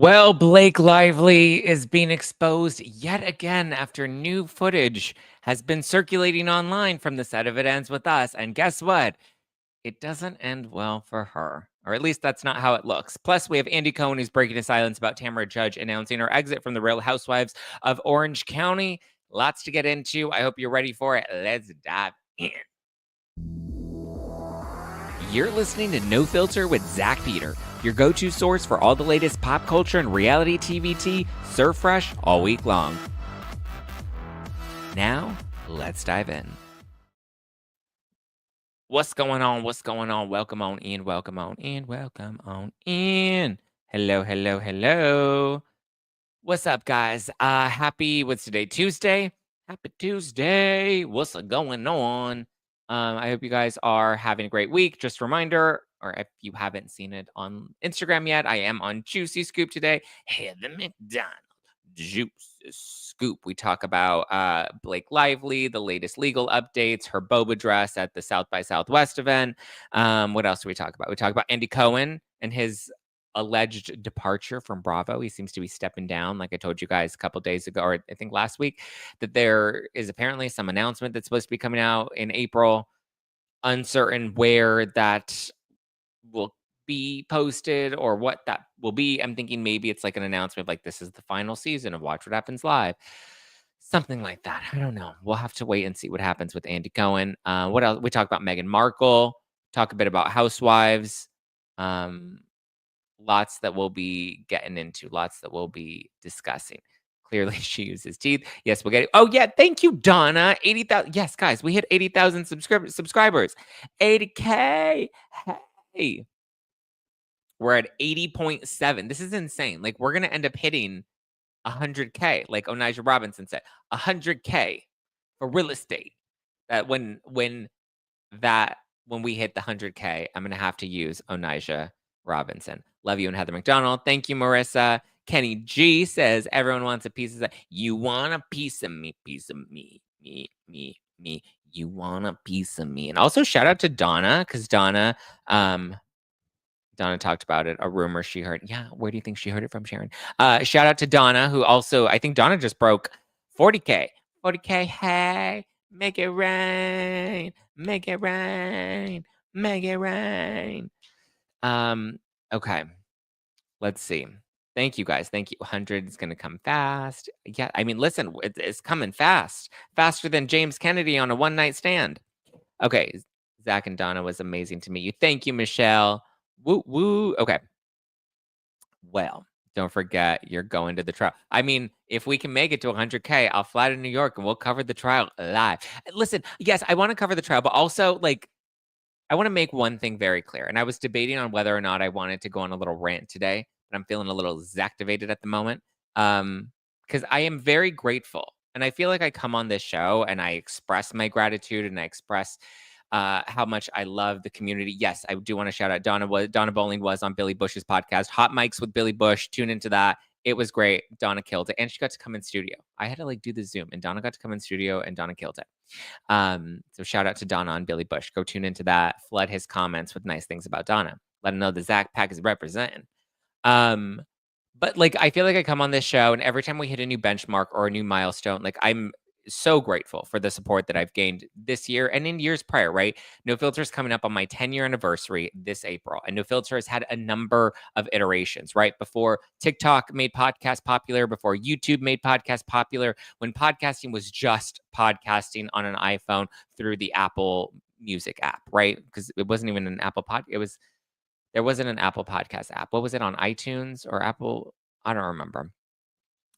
Well, Blake Lively is being exposed yet again after new footage has been circulating online from the set of It Ends With Us. And guess what? It doesn't end well for her. Or at least that's not how it looks. Plus, we have Andy Cohen who's breaking his silence about Tamra Judge announcing her exit from the Real Housewives of Orange County. Lots to get into. I hope you're ready for it. Let's dive in. You're listening to No Filter with Zack Peter, your go-to source for all the latest pop culture and reality TV tea, served fresh all week long. Now, let's dive in. What's going on? What's going on? Welcome on in. Welcome on in. Welcome on in. Hello, hello, hello. What's up, guys? Happy, what's today? Tuesday? Happy Tuesday. What's going on? I hope you guys are having a great week. Just a reminder, or if you haven't seen it on Instagram yet, I am on Juicy Scoop today. Heather McDonald, Juicy Scoop. We talk about Blake Lively, the latest legal updates, her boba dress at the South by Southwest event. What else do we talk about? We talk about Andy Cohen and his alleged departure from Bravo. He seems to be stepping down, like I told you guys a couple days ago, or I think last week, that there is apparently some announcement that's supposed to be coming out in April. Uncertain where that will be posted or what that will be. I'm thinking maybe it's like an announcement like this is the final season of Watch What Happens Live. Something like that. I don't know. We'll have to wait and see what happens with Andy Cohen. What else? We talk about Meghan Markle, talk a bit about Housewives. Lots that we'll be getting into, lots that we'll be discussing. Clearly, she uses teeth. Yes, we'll get it. Oh, yeah. Thank you, Donna. 80,000. Yes, guys, we hit 80,000 subscribers. 80K. Hey. We're at 80.7. This is insane. Like, we're going to end up hitting 100K, like Onaja Robinson said. 100K for real estate. That when we hit the 100K, I'm going to have to use Onaja Robinson. Love you and Heather McDonald. Thank you, Marissa. Kenny G says, everyone wants a piece of that. You want a piece of me, me. You want a piece of me. And also shout out to Donna, because Donna talked about it, a rumor she heard. Yeah, where do you think she heard it from, Sharon? Shout out to Donna, who also, I think Donna just broke 40K. 40K, hey, make it rain, make it rain, make it rain. Okay. Let's see. Thank you, guys. Thank you. 100 is going to come fast. Yeah, I mean, listen, it's coming fast. Faster than James Kennedy on a one-night stand. Okay. Zack and Donna was amazing to meet you. Thank you, Michelle. Woo, woo. Okay. Well, don't forget, you're going to the trial. I mean, if we can make it to 100K, I'll fly to New York and we'll cover the trial live. Listen, yes, I want to cover the trial, but also, like, I want to make one thing very clear. And I was debating on whether or not I wanted to go on a little rant today, but I'm feeling a little Zactivated at the moment. Because I am very grateful. And I feel like I come on this show and I express my gratitude and I express how much I love the community. Yes, I do want to shout out Donna Bowling was on Billy Bush's podcast, Hot Mics with Billy Bush. Tune into that. It was great. Donna killed it. And she got to come in studio. I had to like do the Zoom and Donna got to come in studio and Donna killed it. So shout out to Donna on Billy Bush. Go tune into that. Flood his comments with nice things about Donna. Let him know the Zack Pack is representing. But like I feel like I come on this show and every time we hit a new benchmark or a new milestone, like I'm so grateful for the support that I've gained this year and in years prior, right? No Filter is coming up on my 10-year anniversary this April. And No Filter has had a number of iterations, right? Before TikTok made podcasts popular, before YouTube made podcasts popular, when podcasting was just podcasting on an iPhone through the Apple Music app, right? Because it wasn't even an Apple there wasn't an Apple Podcast app. What was it on iTunes or Apple? I don't remember.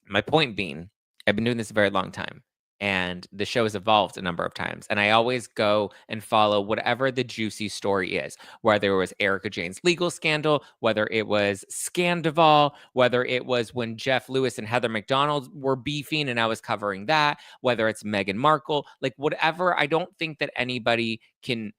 My point being, I've been doing this a very long time. And the show has evolved a number of times. And I always go and follow whatever the juicy story is, whether it was Erica Jane's legal scandal, whether it was Scandival, whether it was when Jeff Lewis and Heather McDonald were beefing and I was covering that, whether it's Meghan Markle, like whatever. I don't think that anybody can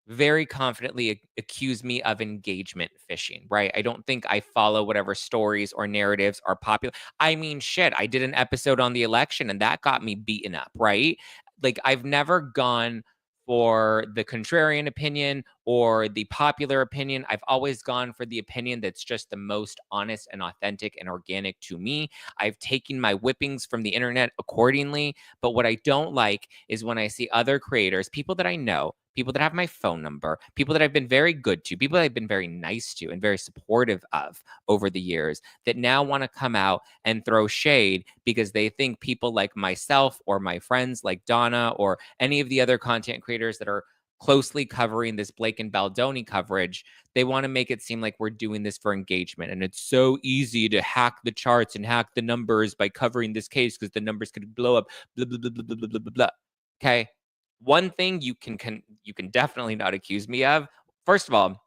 very confidently accuse me of engagement fishing, right? I don't think I follow whatever stories or narratives are popular. I mean, shit, I did an episode on the election and that got me beaten up, right? Like I've never gone for the contrarian opinion or the popular opinion. I've always gone for the opinion that's just the most honest and authentic and organic to me. I've taken my whippings from the internet accordingly. But what I don't like is when I see other creators, people that I know, people that have my phone number, people that I've been very good to, people that I've been very nice to and very supportive of over the years, that now want to come out and throw shade because they think people like myself or my friends like Donna or any of the other content creators that are closely covering this Blake and Baldoni coverage, they want to make it seem like we're doing this for engagement. And it's so easy to hack the charts and hack the numbers by covering this case because the numbers could blow up, blah, blah, blah, blah, blah, blah, blah, blah. Okay. One thing you can definitely not accuse me of. First of all,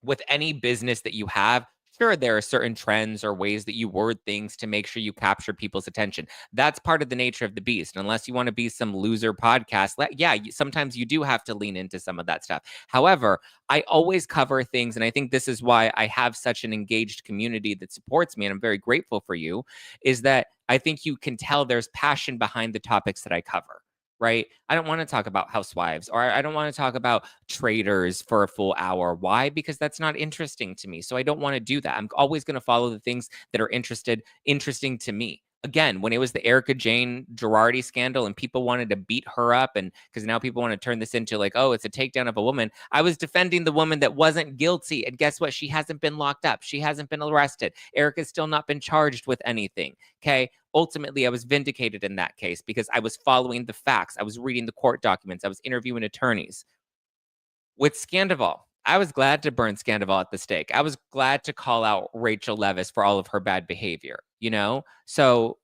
with any business that you have, sure, there are certain trends or ways that you word things to make sure you capture people's attention. That's part of the nature of the beast. Unless you want to be some loser podcast, sometimes you do have to lean into some of that stuff. However, I always cover things, and I think this is why I have such an engaged community that supports me, and I'm very grateful for you, is that I think you can tell there's passion behind the topics that I cover. Right? I don't want to talk about housewives or I don't want to talk about traders for a full hour. Why? Because that's not interesting to me. So I don't want to do that. I'm always going to follow the things that are interesting to me. Again, when it was the Erica Jane Girardi scandal and people wanted to beat her up, and because now people want to turn this into like, oh, it's a takedown of a woman. I was defending the woman that wasn't guilty. And guess what? She hasn't been locked up. She hasn't been arrested. Erica's still not been charged with anything. Okay. Ultimately, I was vindicated in that case because I was following the facts. I was reading the court documents. I was interviewing attorneys. With Scandival, I was glad to burn Scandival at the stake. I was glad to call out Rachel Leviss for all of her bad behavior, you know? So,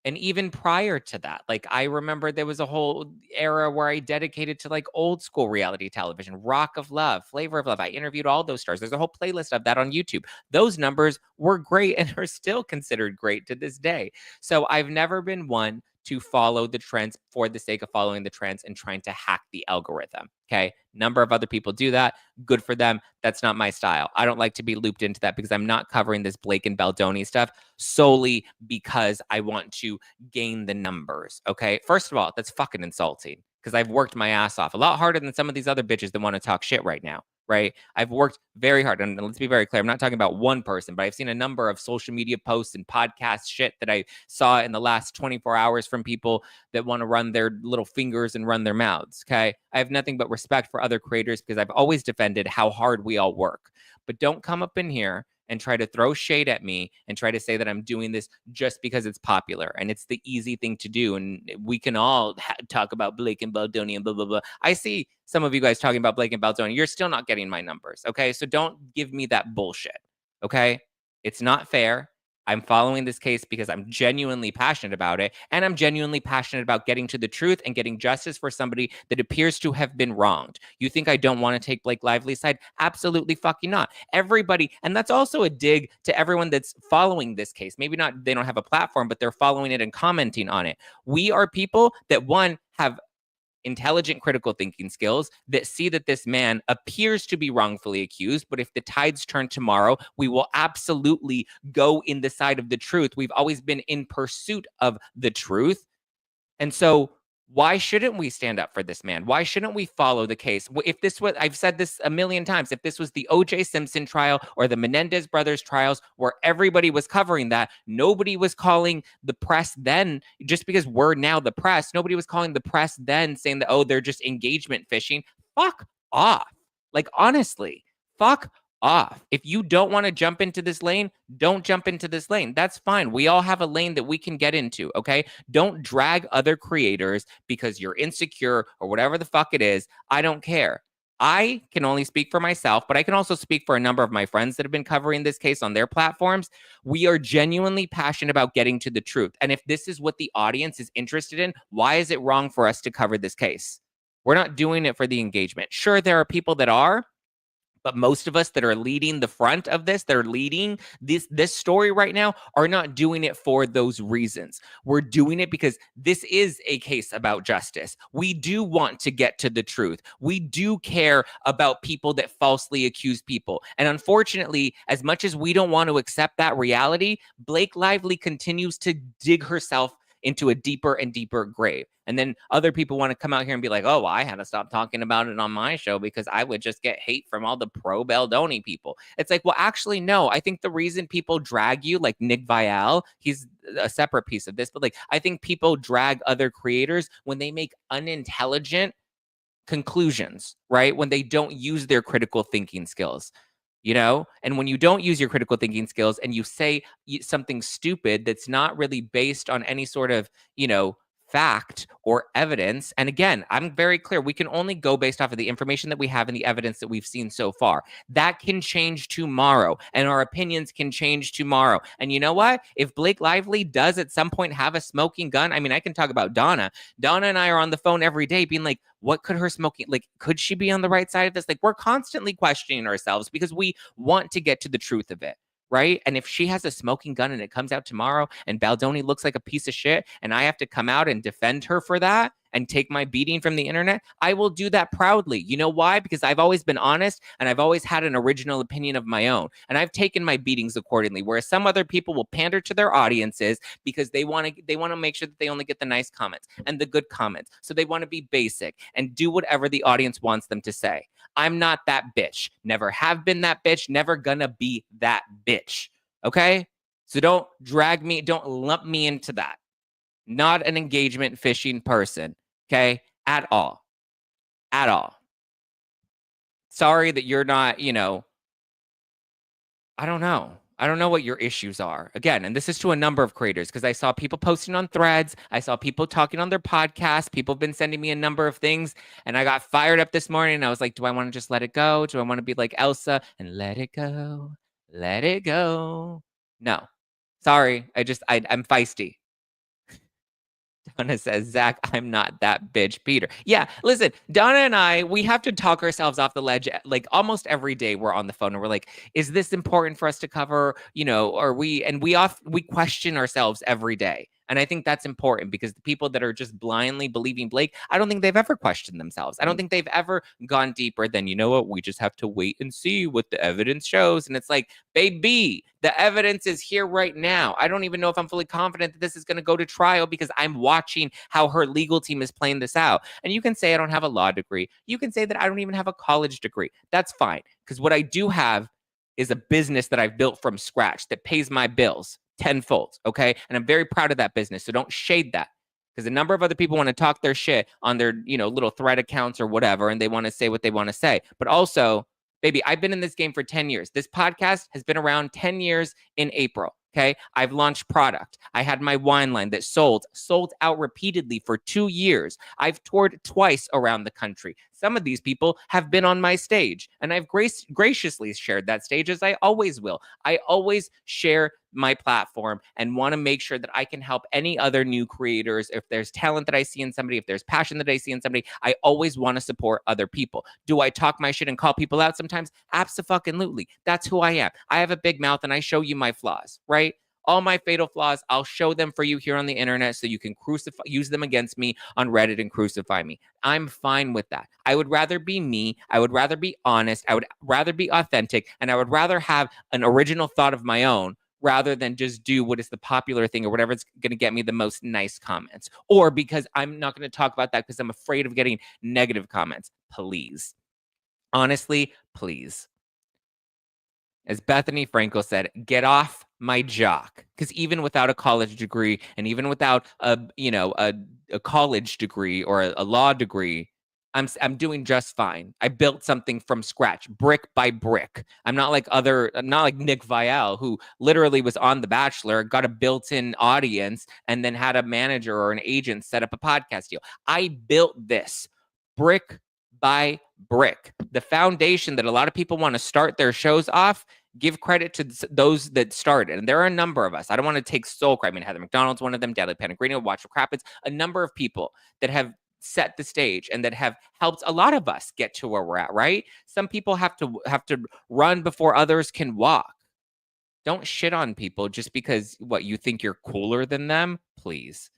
and even prior to that, like I remember there was a whole era where I dedicated to like old school reality television, Rock of Love, Flavor of Love. I interviewed all those stars. There's a whole playlist of that on YouTube. Those numbers were great and are still considered great to this day. So I've never been one to follow the trends for the sake of following the trends and trying to hack the algorithm. Okay. Number of other people do that. Good for them. That's not my style. I don't like to be looped into that because I'm not covering this Blake and Baldoni stuff solely because I want to gain the numbers. Okay. First of all, that's fucking insulting because I've worked my ass off a lot harder than some of these other bitches that want to talk shit right now. Right. I've worked very hard. And let's be very clear. I'm not talking about one person, but I've seen a number of social media posts and podcast shit that I saw in the last 24 hours from people that want to run their little fingers and run their mouths. Okay. I have nothing but respect for other creators because I've always defended how hard we all work. But don't come up in here and try to throw shade at me and try to say that I'm doing this just because it's popular and it's the easy thing to do. And we can all talk about Blake and Baldoni and blah, blah, blah. I see some of you guys talking about Blake and Baldoni. You're still not getting my numbers. Okay. So don't give me that bullshit. Okay. It's not fair. I'm following this case because I'm genuinely passionate about it. And I'm genuinely passionate about getting to the truth and getting justice for somebody that appears to have been wronged. You think I don't want to take Blake Lively's side? Absolutely fucking not. Everybody, and that's also a dig to everyone that's following this case. Maybe not, they don't have a platform, but they're following it and commenting on it. We are people that, one, have intelligent critical thinking skills that see that this man appears to be wrongfully accused, but if the tides turn tomorrow, we will absolutely go in the side of the truth. We've always been in pursuit of the truth. And so why shouldn't we stand up for this man? Why shouldn't we follow the case? If this was, I've said this a million times, if this was the O.J. Simpson trial or the Menendez brothers trials where everybody was covering that, nobody was calling the press then, just because we're now the press, nobody was calling the press then saying that, oh, they're just engagement fishing. Fuck off. Like, honestly, fuck off. If you don't want to jump into this lane, don't jump into this lane. That's fine. We all have a lane that we can get into, okay? Don't drag other creators because you're insecure or whatever the fuck it is. I don't care. I can only speak for myself, but I can also speak for a number of my friends that have been covering this case on their platforms. We are genuinely passionate about getting to the truth. And if this is what the audience is interested in, why is it wrong for us to cover this case? We're not doing it for the engagement. Sure, there are people that are, but most of us that are leading the front of this, that are leading this story right now, are not doing it for those reasons. We're doing it because this is a case about justice. We do want to get to the truth. We do care about people that falsely accuse people. And unfortunately, as much as we don't want to accept that reality, Blake Lively continues to dig herself into a deeper and deeper grave. And then other people want to come out here and be like, oh, well, I had to stop talking about it on my show because I would just get hate from all the pro Baldoni people. It's like, well, actually, no. I think the reason people drag you, like Nick Vial, he's a separate piece of this, but like, I think people drag other creators when they make unintelligent conclusions, right? When they don't use their critical thinking skills. And when you don't use your critical thinking skills and you say something stupid that's not really based on any sort of fact or evidence. And again, I'm very clear, we can only go based off of the information that we have and the evidence that we've seen so far. That can change tomorrow, and our opinions can change tomorrow. And you know what? If Blake Lively does at some point have a smoking gun, I mean, I can talk about Donna and I are on the phone every day being like, what could her smoking, like, could she be on the right side of this? Like, we're constantly questioning ourselves because we want to get to the truth of it. Right? And if she has a smoking gun and it comes out tomorrow and Baldoni looks like a piece of shit and I have to come out and defend her for that and take my beating from the internet, I will do that proudly. You know why? Because I've always been honest and I've always had an original opinion of my own. And I've taken my beatings accordingly, whereas some other people will pander to their audiences because they want to make sure that they only get the nice comments and the good comments. So they want to be basic and do whatever the audience wants them to say. I'm not that bitch. Never have been that bitch. Never gonna be that bitch. Okay? So don't drag me, don't lump me into that. Not an engagement fishing person. Okay? At all. At all. Sorry that you're not, I don't know. I don't know what your issues are. Again, and this is to a number of creators because I saw people posting on threads. I saw people talking on their podcasts. People have been sending me a number of things. And I got fired up this morning. And I was like, do I want to just let it go? Do I want to be like Elsa and let it go? Let it go. No. Sorry. I'm feisty. Donna says, Zach, I'm not that bitch, Peter. Yeah, listen, Donna and I, we have to talk ourselves off the ledge. Like almost every day we're on the phone and we're like, is this important for us to cover? We question ourselves every day. And I think that's important because the people that are just blindly believing Blake, I don't think they've ever questioned themselves. I don't think they've ever gone deeper than, you know what, we just have to wait and see what the evidence shows. And it's like, baby, the evidence is here right now. I don't even know if I'm fully confident that this is going to go to trial because I'm watching how her legal team is playing this out. And you can say I don't have a law degree. You can say that I don't even have a college degree. That's fine. Because what I do have is a business that I've built from scratch that pays my bills tenfold, okay? And I'm very proud of that business, so don't shade that. Because a number of other people want to talk their shit on their, little thread accounts or whatever, and they want to say what they want to say. But also, baby, I've been in this game for 10 years. This podcast has been around 10 years in April. Okay. I've launched product. I had my wine line that sold out repeatedly for 2 years. I've toured twice around the country. Some of these people have been on my stage, and I've graciously shared that stage, as I always will. I always share my platform and want to make sure that I can help any other new creators. If there's talent that I see in somebody, if there's passion that I see in somebody, I always want to support other people. Do I talk my shit and call people out sometimes? Abso-fucking-lutely. That's who I am. I have a big mouth and I show you my flaws, right? All my fatal flaws, I'll show them for you here on the internet so you can use them against me on Reddit and crucify me. I'm fine with that. I would rather be me. I would rather be honest. I would rather be authentic. And I would rather have an original thought of my own rather than just do what is the popular thing or whatever it's going to get me the most nice comments. Or because I'm not going to talk about that because I'm afraid of getting negative comments. Please. Honestly, please. As Bethany Frankel said, get off my jock. Because even without a college degree and even without a college degree or a law degree, I'm doing just fine. I built something from scratch, brick by brick. I'm not like Nick Vial, who literally was on The Bachelor, got a built-in audience, and then had a manager or an agent set up a podcast deal. I built this brick by brick. The foundation that a lot of people want to start their shows off, give credit to those that started. And there are a number of us. I don't want to take sole credit. I mean, Heather McDonald's one of them, Daily Pellegrino, Watch for Crappens, a number of people that have set the stage and that have helped a lot of us get to where we're at, right? Some people have to run before others can walk. Don't shit on people just because you think you're cooler than them, please.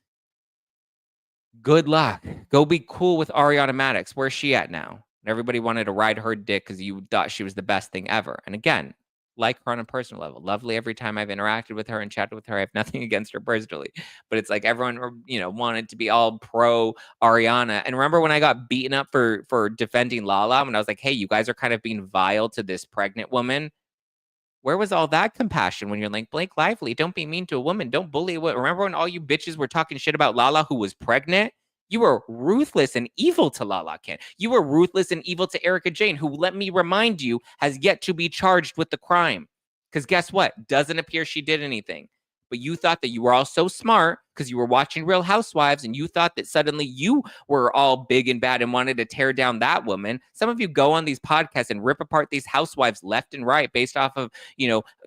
Good luck. Go be cool with Ariana Madix. Where's she at now? Everybody wanted to ride her dick because you thought she was the best thing ever. And again, like her on a personal level. Lovely every time I've interacted with her and chatted with her. I have nothing against her personally, but it's like everyone, wanted to be all pro Ariana. And remember when I got beaten up for defending Lala, when I was like, hey, you guys are kind of being vile to this pregnant woman. Where was all that compassion when you're like, Blake Lively, don't be mean to a woman. Don't bully a woman. Remember when all you bitches were talking shit about Lala who was pregnant? You were ruthless and evil to Lala Ken. You were ruthless and evil to Erica Jane, who, let me remind you, has yet to be charged with the crime. Because guess what? Doesn't appear she did anything. But you thought that you were all so smart because you were watching Real Housewives and you thought that suddenly you were all big and bad and wanted to tear down that woman. Some of you go on these podcasts and rip apart these housewives left and right based off of,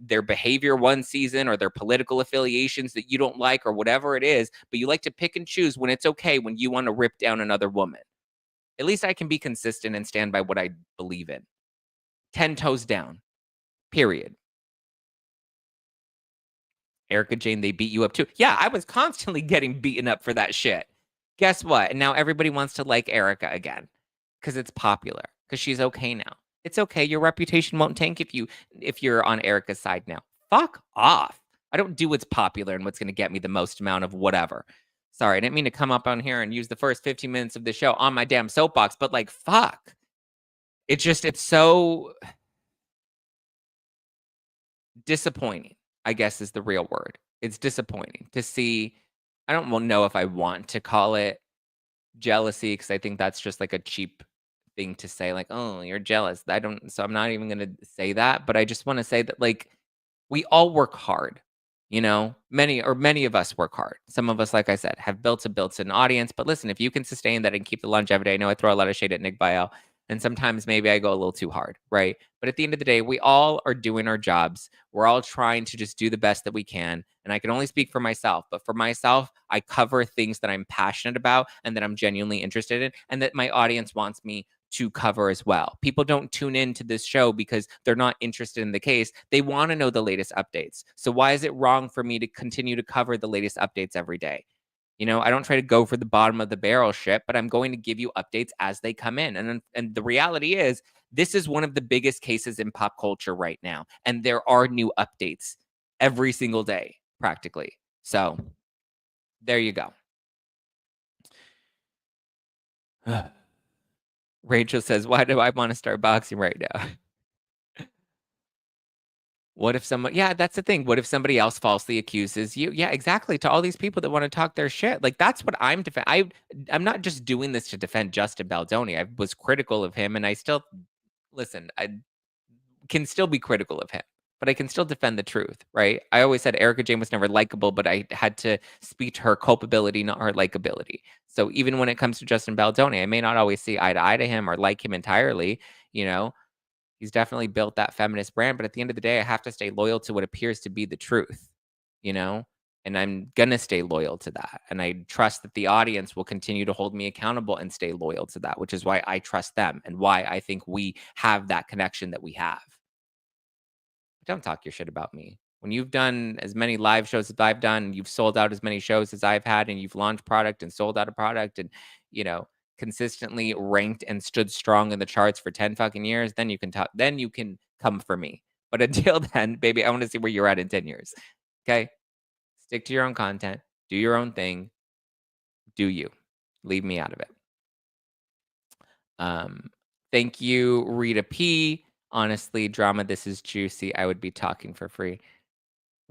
their behavior one season or their political affiliations that you don't like or whatever it is. But you like to pick and choose when it's okay when you want to rip down another woman. At least I can be consistent and stand by what I believe in. 10 toes down, period. Erica Jane, they beat you up too. Yeah, I was constantly getting beaten up for that shit. Guess what? And now everybody wants to like Erica again because it's popular, because she's okay now. It's okay. Your reputation won't tank if you're on Erica's side now. Fuck off. I don't do what's popular and what's going to get me the most amount of whatever. Sorry, I didn't mean to come up on here and use the first 15 minutes of the show on my damn soapbox, but like, fuck. It's so disappointing, I guess is the real word. It's disappointing to see. I don't know if I want to call it jealousy, because I think that's just like a cheap thing to say, like, oh, you're jealous. So I'm not even going to say that, but I just want to say that, like, we all work hard. Many of us work hard. Some of us, like I said, have built an audience. But listen, if you can sustain that and keep the longevity, I know I throw a lot of shade at Nick Viall, and sometimes maybe I go a little too hard, right? But at the end of the day, we all are doing our jobs. We're all trying to just do the best that we can. And I can only speak for myself, but for myself, I cover things that I'm passionate about and that I'm genuinely interested in, and that my audience wants me to cover as well. People don't tune into this show because they're not interested in the case. They want to know the latest updates. So why is it wrong for me to continue to cover the latest updates every day? I don't try to go for the bottom of the barrel shit, but I'm going to give you updates as they come in. And the reality is, this is one of the biggest cases in pop culture right now. And there are new updates every single day, practically. So there you go. Rachel says, why do I want to start boxing right now? What if yeah, that's the thing. What if somebody else falsely accuses you? Yeah, exactly. To all these people that want to talk their shit. Like, that's what I'm I'm not just doing this to defend Justin Baldoni. I was critical of him, and I still, listen, I can still be critical of him, but I can still defend the truth, right? I always said Erica Jane was never likable, but I had to speak to her culpability, not her likability. So even when it comes to Justin Baldoni, I may not always see eye to eye to him or like him entirely, He's definitely built that feminist brand, but at the end of the day, I have to stay loyal to what appears to be the truth, and I'm going to stay loyal to that. And I trust that the audience will continue to hold me accountable and stay loyal to that, which is why I trust them and why I think we have that connection that we have. Don't talk your shit about me. When you've done as many live shows as I've done, you've sold out as many shows as I've had, and you've launched product and sold out a product and, consistently ranked and stood strong in the charts for 10 fucking years, then you can talk, then you can come for me. But until then, baby, I want to see where you're at in 10 years. Okay? Stick to your own content, do your own thing, do you. Leave me out of it. Thank you, Rita P. Honestly, drama, this is juicy. I would be talking for free.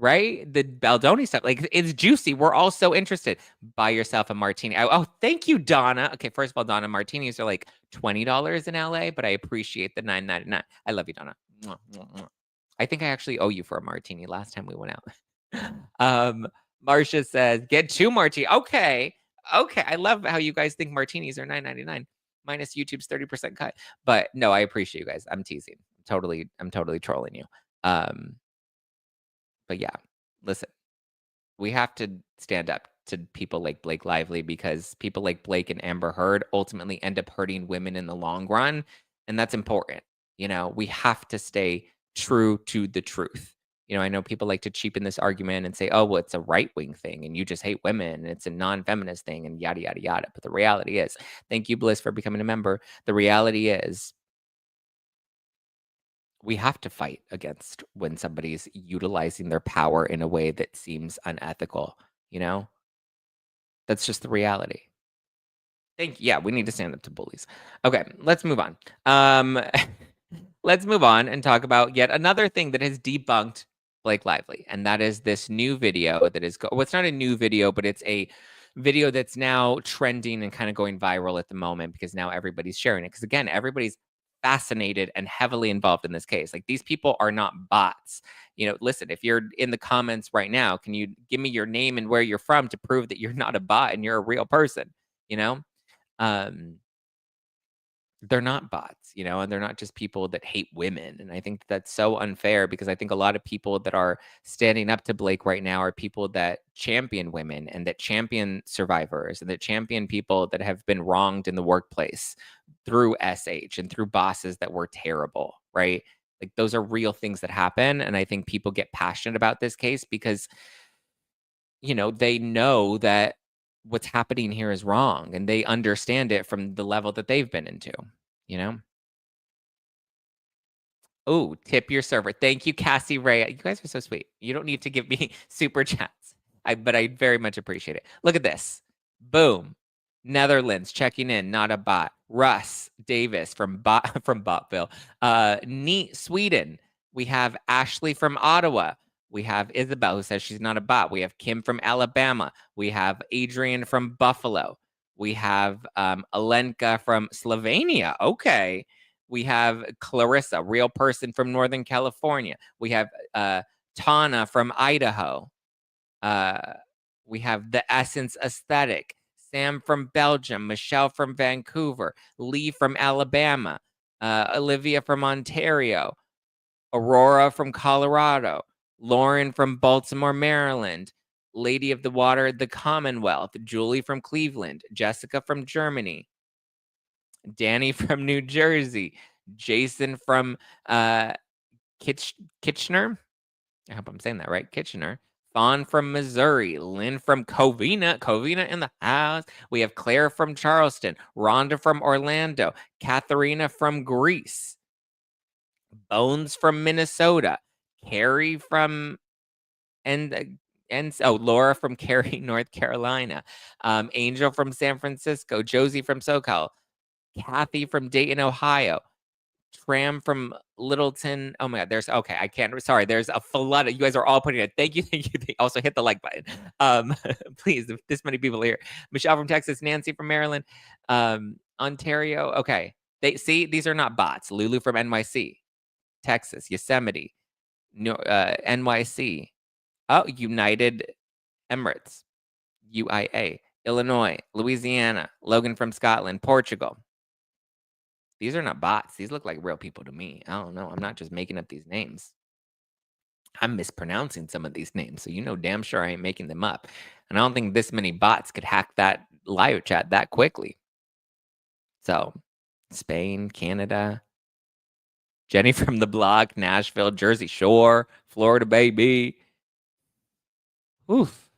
Right? The Baldoni stuff, like, it's juicy. We're all so interested. Buy yourself a martini. Oh, thank you, Donna. Okay, first of all, Donna, martinis are like $20 in LA, but I appreciate the $9.99. I love you, Donna. Mwah, mwah, mwah. I think I actually owe you for a martini last time we went out. Marcia says, get 2 martini. Okay. I love how you guys think martinis are $9.99 minus YouTube's 30% cut. But no, I appreciate you guys. I'm teasing. I'm totally trolling you. But yeah, listen, we have to stand up to people like Blake Lively, because people like Blake and Amber Heard ultimately end up hurting women in the long run. And that's important. We have to stay true to the truth. I know people like to cheapen this argument and say, oh, well, it's a right-wing thing and you just hate women and it's a non-feminist thing and yada, yada, yada. But the reality is, thank you, Bliss, for becoming a member. The reality is, we have to fight against when somebody's utilizing their power in a way that seems unethical, you know? That's just the reality. Thank you. Yeah, we need to stand up to bullies. Okay, let's move on. Let's move on and talk about yet another thing that has debunked Blake Lively, and that is this new video that is well, it's not a new video, but it's a video that's now trending and kind of going viral at the moment because now everybody's sharing it. Because again, everybody's fascinated and heavily involved in this case. Like these people are not bots. You know, listen, if you're in the comments right now, can you give me your name and where you're from to prove that you're not a bot and you're a real person? You know? Um, they're not bots, you know, and they're not just people that hate women. And I think that's so unfair because I think a lot of people that are standing up to Blake right now are people that champion women and that champion survivors and that champion people that have been wronged in the workplace through SH and through bosses that were terrible, right? Like those are real things that happen. And I think people get passionate about this case because you know, they know that what's happening here is wrong and they understand it from the level that they've been into, you know? Oh, tip your server. Thank you, Cassie Ray. You guys are so sweet. You don't need to give me super chats. But I very much appreciate it. Look at this. Boom. Netherlands checking in, not a bot. Russ Davis from from Botville. Neat Sweden. We have Ashley from Ottawa. We have Isabel who says she's not a bot. We have Kim from Alabama. We have Adrian from Buffalo. We have Alenka from Slovenia. Okay. We have Clarissa, real person from Northern California. We have Tana from Idaho. We have The Essence Aesthetic. Sam from Belgium. Michelle from Vancouver. Lee from Alabama. Olivia from Ontario. Aurora from Colorado. Lauren from Baltimore, Maryland. Lady of the Water, the Commonwealth. Julie from Cleveland. Jessica from Germany. Danny from New Jersey, Jason from Kitchener. I hope I'm saying that right. Kitchener. Fawn from Missouri, Lynn from Covina in the house. We have Claire from Charleston, Rhonda from Orlando, Katharina from Greece, Bones from Minnesota, Carrie from and Laura from Cary, North Carolina, Angel from San Francisco, Josie from SoCal, Kathy from Dayton, Ohio. Tram from Littleton. Oh my God, I can't. Sorry, there's a flood. You guys are all putting it. Thank you. Also hit the like button. Please, if this many people here. Michelle from Texas, Nancy from Maryland, Ontario. Okay, these are not bots. Lulu from NYC, Texas, Yosemite, NYC. Oh, United Emirates, UIA, Illinois, Louisiana, Logan from Scotland, Portugal. These are not bots. These look like real people to me. I don't know. I'm not just making up these names. I'm mispronouncing some of these names. So you know damn sure I ain't making them up. And I don't think this many bots could hack that live chat that quickly. So Spain, Canada, Jenny from the block, Nashville, Jersey Shore, Florida, baby. Oof.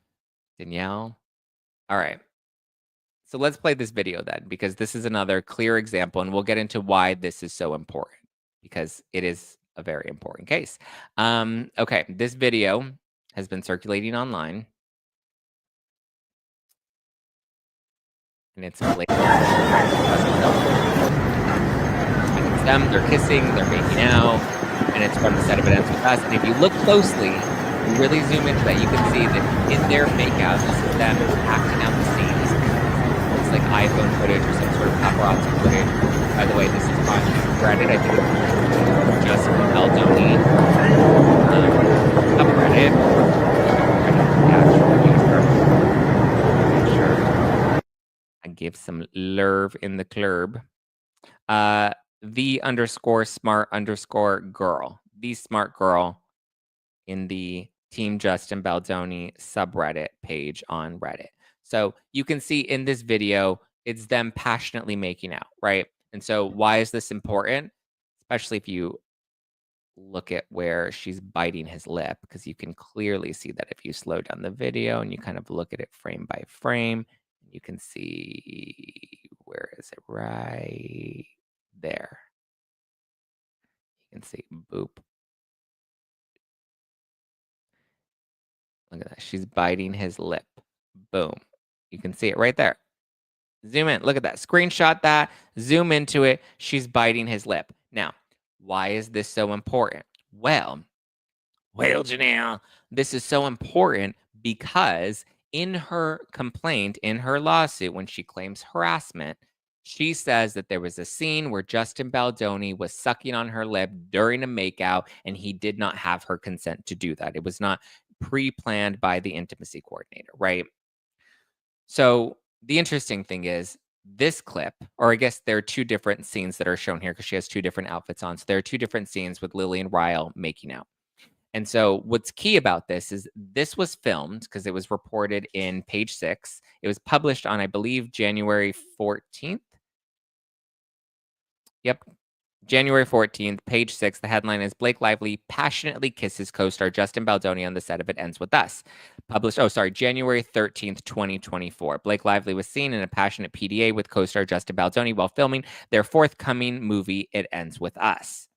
Danielle. All right. So let's play this video then, because this is another clear example, and we'll get into why this is so important, because it is a very important case. Okay, this video has been circulating online, and it's them, they're kissing, they're making out, and it's from the set of events with us. And if you look closely, you really zoom into that, you can see that in their makeout, this is them acting out the scenes. It's like iPhone footage or some sort of paparazzi footage. By the way, this is on Reddit. I think it's Justin Baldoni subreddit. Sure. I give some lerv in the club. The_smart_girl. The smart girl in the Team Justin Baldoni subreddit page on Reddit. So you can see in this video, it's them passionately making out, right? And so why is this important? Especially if you look at where she's biting his lip, because you can clearly see that if you slow down the video and you kind of look at it frame by frame, you can see, where is it? Right there. You can see, boop. Look at that. She's biting his lip. Boom. You can see it right there. Zoom in. Look at that. Screenshot that. Zoom into it. She's biting his lip. Now, why is this so important? Well, Janelle, this is so important because in her complaint, in her lawsuit, when she claims harassment, she says that there was a scene where Justin Baldoni was sucking on her lip during a makeout, and he did not have her consent to do that. It was not pre-planned by the intimacy coordinator, right? So the interesting thing is this clip, or I guess there are two different scenes that are shown here because she has two different outfits on. So there are two different scenes with Lily and Ryle making out. And so what's key about this is this was filmed because it was reported in Page Six. It was published on, I believe, January 14th. Yep. January 14th, Page Six. The headline is Blake Lively passionately kisses co-star Justin Baldoni on the set of It Ends With Us. Published, January 13th, 2024. Blake Lively was seen in a passionate PDA with co-star Justin Baldoni while filming their forthcoming movie, It Ends With Us.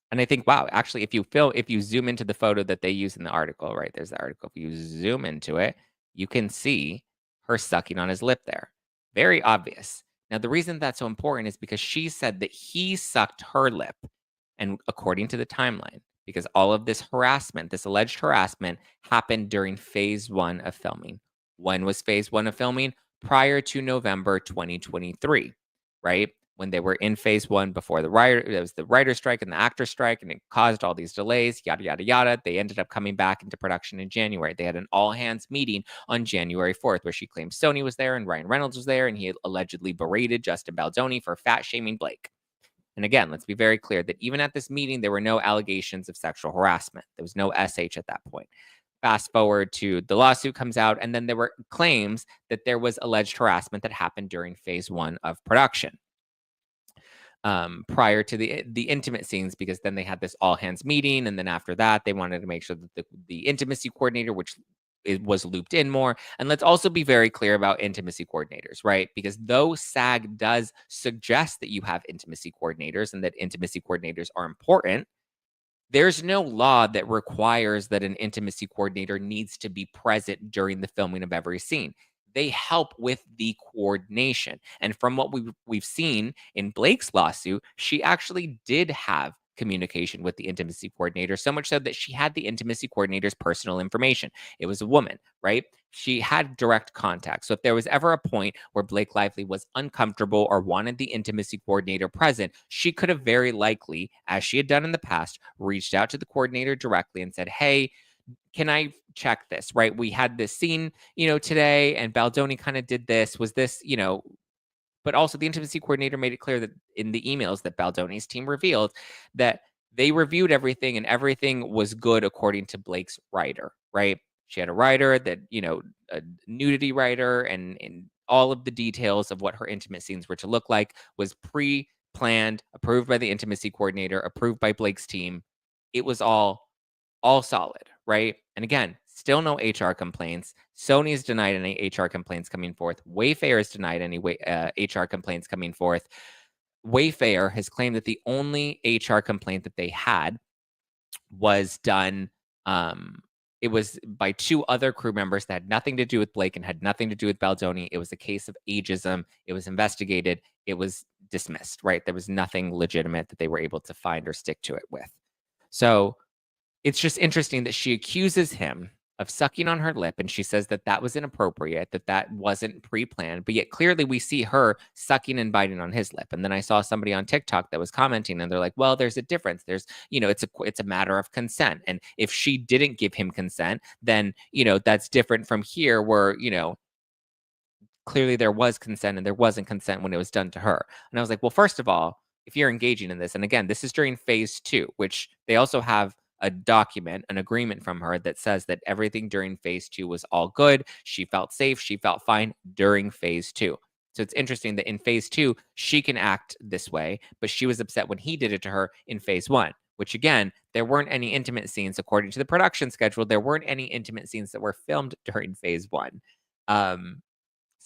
And I think, wow, actually, if you zoom into the photo that they use in the article, right? There's the article. If you zoom into it, you can see her sucking on his lip there. Very obvious. Now, the reason that's so important is because she said that he sucked her lip. And according to the timeline, because all of this harassment, this alleged harassment, happened during phase 1 of filming. When was phase 1 of filming? Prior to November 2023, right? When they were in phase 1 before there was the writer strike and the actor strike, and it caused all these delays, yada, yada, yada. They ended up coming back into production in January. They had an all-hands meeting on January 4th where she claimed Sony was there and Ryan Reynolds was there, and he allegedly berated Justin Baldoni for fat-shaming Blake. And again, let's be very clear that even at this meeting, there were no allegations of sexual harassment. There was no SH at that point. Fast forward to the lawsuit comes out, and then there were claims that there was alleged harassment that happened during phase 1 of production. Prior to the intimate scenes, because then they had this all hands meeting, and then after that they wanted to make sure that the intimacy coordinator, which it was looped in more. And let's also be very clear about intimacy coordinators, right? Because though SAG does suggest that you have intimacy coordinators and that intimacy coordinators are important, there's no law that requires that an intimacy coordinator needs to be present during the filming of every scene. They help with the coordination. And from what we've seen in Blake's lawsuit, she actually did have communication with the intimacy coordinator, so much so that she had the intimacy coordinator's personal information. It was a woman, right? She had direct contact. So if there was ever a point where Blake Lively was uncomfortable or wanted the intimacy coordinator present, she could have very likely, as she had done in the past, reached out to the coordinator directly and said, hey, can I check this, right? We had this scene, today, and Baldoni kind of did this. Was this, but also the intimacy coordinator made it clear that in the emails that Baldoni's team revealed that they reviewed everything and everything was good according to Blake's writer, right? She had a writer that, a nudity writer, and all of the details of what her intimate scenes were to look like was pre-planned, approved by the intimacy coordinator, approved by Blake's team. It was all solid, right? And again, still no HR complaints. Sony's denied any HR complaints coming forth. Wayfair has denied any HR complaints coming forth. Wayfair has claimed that the only HR complaint that they had was done. It was by two other crew members that had nothing to do with Blake and had nothing to do with Baldoni. It was a case of ageism. It was investigated. It was dismissed, right? There was nothing legitimate that they were able to find or stick to it with. So it's just interesting that she accuses him of sucking on her lip, and she says that that was inappropriate, that wasn't pre-planned, but yet clearly we see her sucking and biting on his lip. And then I saw somebody on TikTok that was commenting, and they're like, well, there's a difference. There's, it's a matter of consent. And if she didn't give him consent, then, that's different from here where, clearly there was consent and there wasn't consent when it was done to her. And I was like, well, first of all, if you're engaging in this, and again, this is during phase 2, which they also have a document, an agreement from her that says that everything during phase 2 was all good. She felt safe. She felt fine during phase 2. So it's interesting that in phase 2, she can act this way, but she was upset when he did it to her in phase 1, which again, there weren't any intimate scenes according to the production schedule. There weren't any intimate scenes that were filmed during phase 1.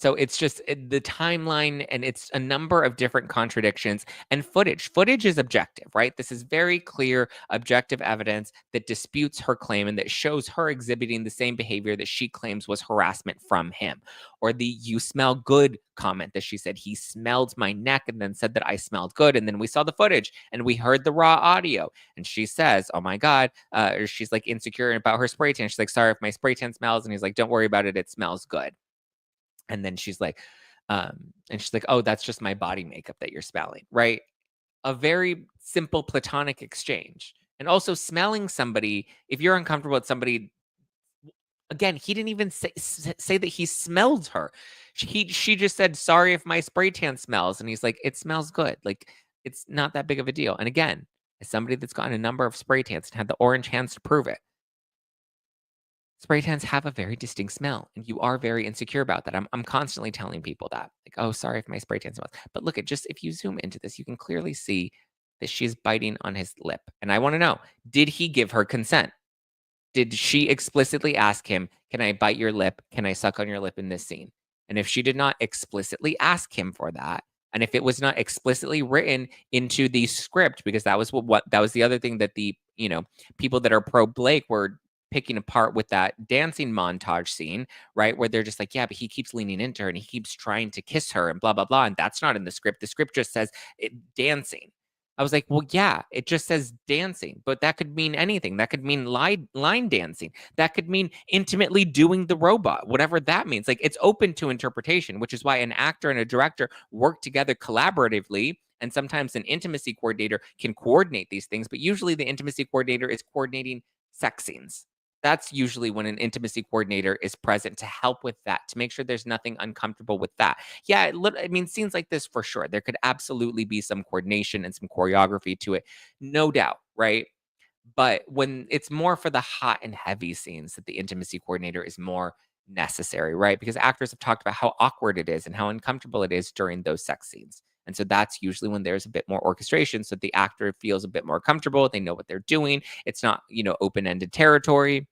So it's just the timeline, and it's a number of different contradictions and footage. Footage is objective, right? This is very clear, objective evidence that disputes her claim and that shows her exhibiting the same behavior that she claims was harassment from him. Or the "you smell good" comment that she said, he smelled my neck and then said that I smelled good. And then we saw the footage and we heard the raw audio. And she says, oh my God, or she's like insecure about her spray tan. She's like, sorry if my spray tan smells. And he's like, don't worry about it. It smells good. And then and she's like, oh, that's just my body makeup that you're smelling, right? A very simple platonic exchange. And also smelling somebody, if you're uncomfortable with somebody, again, he didn't even say that he smelled her. She just said, sorry if my spray tan smells. And he's like, it smells good. Like, it's not that big of a deal. And again, as somebody that's gotten a number of spray tans and had the orange hands to prove it, spray tans have a very distinct smell, and you are very insecure about that. I'm constantly telling people that, like, oh, sorry if my spray tan smells. But look at just if you zoom into this, you can clearly see that she's biting on his lip. And I want to know, did he give her consent? Did she explicitly ask him, can I bite your lip? Can I suck on your lip in this scene? And if she did not explicitly ask him for that, and if it was not explicitly written into the script, because that was what that was the other thing that the people that are pro Blake were picking apart with that dancing montage scene, right? Where they're just like, yeah, but he keeps leaning into her and he keeps trying to kiss her and blah, blah, blah. And that's not in the script. The script just says dancing. I was like, well, yeah, it just says dancing, but that could mean anything. That could mean line dancing. That could mean intimately doing the robot, whatever that means. Like, it's open to interpretation, which is why an actor and a director work together collaboratively. And sometimes an intimacy coordinator can coordinate these things, but usually the intimacy coordinator is coordinating sex scenes. That's usually when an intimacy coordinator is present to help with that, to make sure there's nothing uncomfortable with that. Yeah, I mean, scenes like this, for sure, there could absolutely be some coordination and some choreography to it, no doubt, right? But when it's more for the hot and heavy scenes that the intimacy coordinator is more necessary, right? Because actors have talked about how awkward it is and how uncomfortable it is during those sex scenes. And so that's usually when there's a bit more orchestration so the actor feels a bit more comfortable. They know what they're doing. It's not, open ended territory.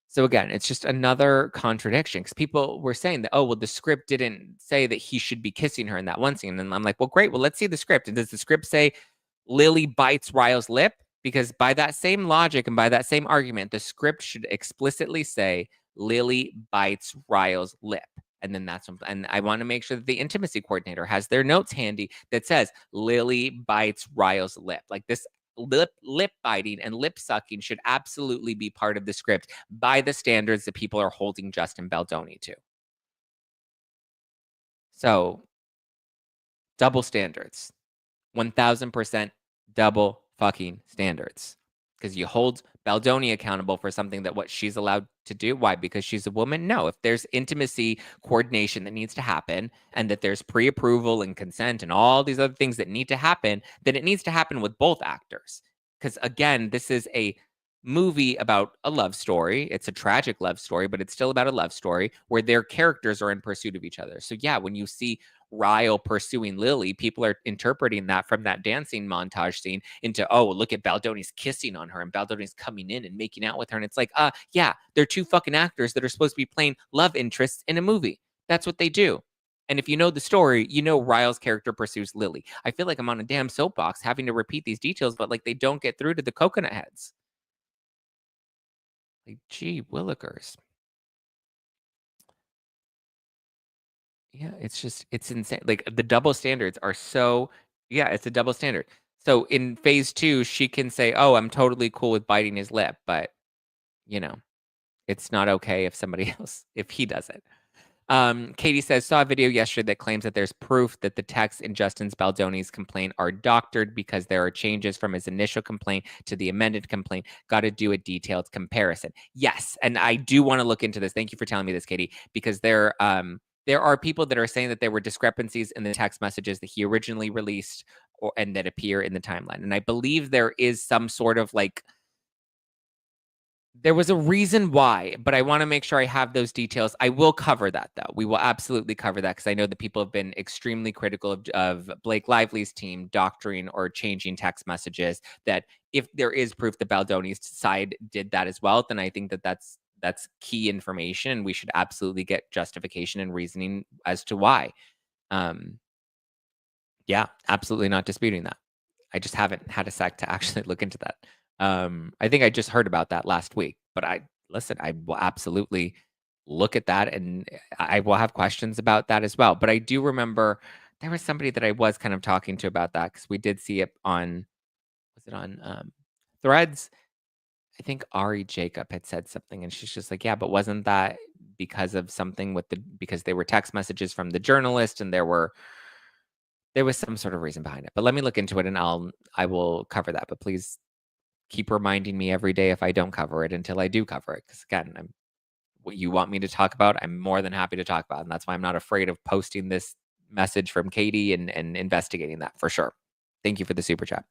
So again, it's just another contradiction because people were saying that, oh, well, the script didn't say that he should be kissing her in that one scene. And I'm like, well, great. Well, let's see the script. And does the script say Lily bites Ryle's lip? Because by that same logic and by that same argument, the script should explicitly say Lily bites Ryle's lip. And then and I want to make sure that the intimacy coordinator has their notes handy that says Lily bites Ryle's lip. Like, this lip biting and lip sucking should absolutely be part of the script by the standards that people are holding Justin Baldoni to. So, double standards. 1000% double fucking standards. Because you hold Baldoni accountable for something that what she's allowed to do. Why? Because she's a woman? No. If there's intimacy coordination that needs to happen and that there's pre-approval and consent and all these other things that need to happen, then it needs to happen with both actors. Because again, this is a movie about a love story. It's a tragic love story, but it's still about a love story where their characters are in pursuit of each other. So yeah, when you see Ryle pursuing Lily, people are interpreting that from that dancing montage scene into, oh, look at Baldoni's kissing on her and Baldoni's coming in and making out with her. And it's like, yeah, they're two fucking actors that are supposed to be playing love interests in a movie. That's what they do. And if you know the story, you know Ryle's character pursues Lily. I feel like I'm on a damn soapbox having to repeat these details, but like they don't get through to the coconut heads. Like, gee, willikers. Yeah, it's insane. Like, the double standards are so, yeah, it's a double standard. So in phase 2, she can say, oh, I'm totally cool with biting his lip, but, you know, it's not okay if somebody else, if he does it. Katie says, saw a video yesterday that claims that there's proof that the texts in Justin's Baldoni's complaint are doctored because there are changes from his initial complaint to the amended complaint. Got to do a detailed comparison. Yes, and I do want to look into this. Thank you for telling me this, Katie, because there are people that are saying that there were discrepancies in the text messages that he originally released and that appear in the timeline. And I believe there is some sort of like, there was a reason why, but I want to make sure I have those details. I will cover that, though. We will absolutely cover that because I know that people have been extremely critical of Blake Lively's team doctoring or changing text messages. That if there is proof that Baldoni's side did that as well, then I think that that's that's key information, and we should absolutely get justification and reasoning as to why. Yeah, absolutely not disputing that. I just haven't had a sec to actually look into that. I think I just heard about that last week, but listen, I will absolutely look at that, and I will have questions about that as well. But I do remember there was somebody that I was kind of talking to about that because we did see it on, was it on Threads? I think Ari Jacob had said something, and she's just like, yeah, but wasn't that because of something because they were text messages from the journalist, and there was some sort of reason behind it. But let me look into it, and I will cover that. But please keep reminding me every day if I don't cover it until I do cover it. Because again, what you want me to talk about, I'm more than happy to talk about. And that's why I'm not afraid of posting this message from Katie and investigating that for sure. Thank you for the super chat.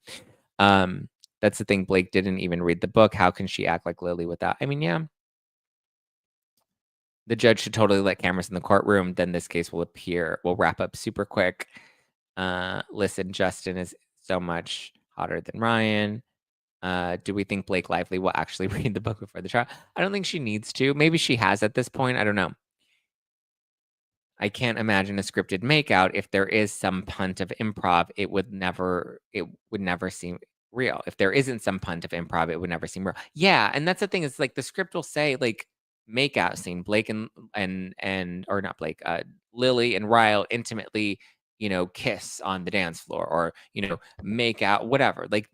That's the thing. Blake didn't even read the book. How can she act like Lily without? I mean, yeah. The judge should totally let cameras in the courtroom. Then this case will wrap up super quick. Listen, Justin is so much hotter than Ryan. Do we think Blake Lively will actually read the book before the trial? I don't think she needs to. Maybe she has at this point. I don't know. I can't imagine a scripted makeout. If there is some punt of improv, it would never seem real. If there isn't some punt of improv, it would never seem real. Yeah, and that's the thing. It's like the script will say like makeout scene, Blake and or not Blake, Lily and Ryle intimately, kiss on the dance floor, or make out, whatever. Like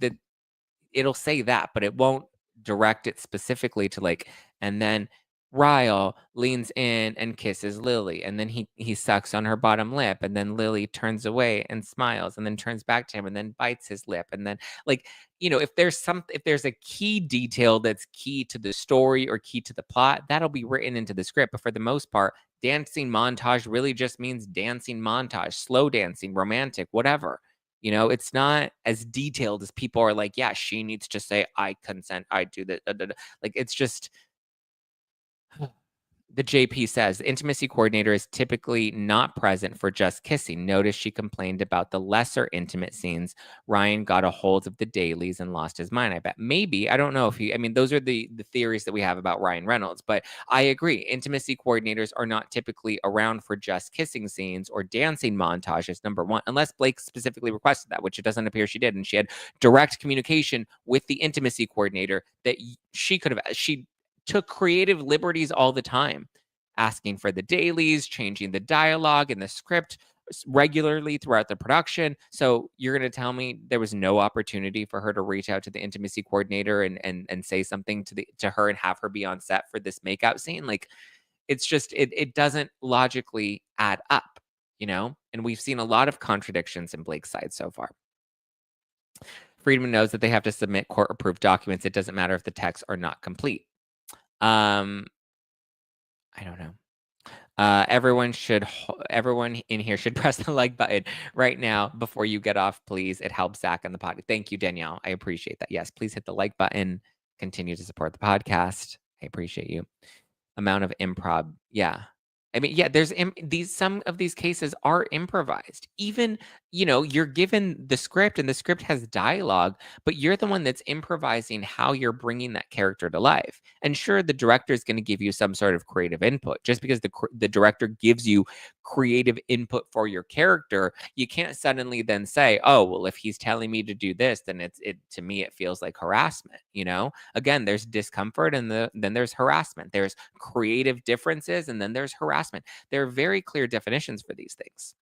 it'll say that, but it won't direct it specifically to like, and then Ryle leans in and kisses Lily, and then he sucks on her bottom lip, and then Lily turns away and smiles, and then turns back to him, and then bites his lip, and then like, if there's a key detail that's key to the story or key to the plot, that'll be written into the script. But for the most part, dancing montage really just means dancing montage, slow dancing, romantic, whatever. It's not as detailed as people are like, yeah, she needs to say, I consent, I do that. Like, it's just, the JP says the intimacy coordinator is typically not present for just kissing. Notice she complained about the lesser intimate scenes. Ryan got a hold of the dailies and lost his mind. I bet maybe, I don't know if those are the theories that we have about Ryan Reynolds, but I agree. Intimacy coordinators are not typically around for just kissing scenes or dancing montages, number one, unless Blake specifically requested that, which it doesn't appear she did. And she had direct communication with the intimacy coordinator that she took creative liberties all the time, asking for the dailies, changing the dialogue and the script regularly throughout the production. So you're going to tell me there was no opportunity for her to reach out to the intimacy coordinator and say something to her and have her be on set for this makeout scene? Like, it's just, it doesn't logically add up, and we've seen a lot of contradictions in Blake's side so far. Friedman knows that they have to submit court-approved documents. It doesn't matter if the texts are not complete. I don't know. Everyone in here should press the like button right now before you get off, please. It helps Zack and the podcast. Thank you, Danielle. I appreciate that. Yes, please hit the like button. Continue to support the podcast. I appreciate you. Amount of improv. Yeah. I mean, yeah, there's some of these cases are improvised. Even, you're given the script and the script has dialogue, but you're the one that's improvising how you're bringing that character to life. And sure, the director is going to give you some sort of creative input. Just because the director gives you creative input for your character, you can't suddenly then say, oh, well, if he's telling me to do this, then to me, it feels like harassment. Again, there's discomfort, and then there's harassment. There's creative differences, and then there's harassment. There are very clear definitions for these things.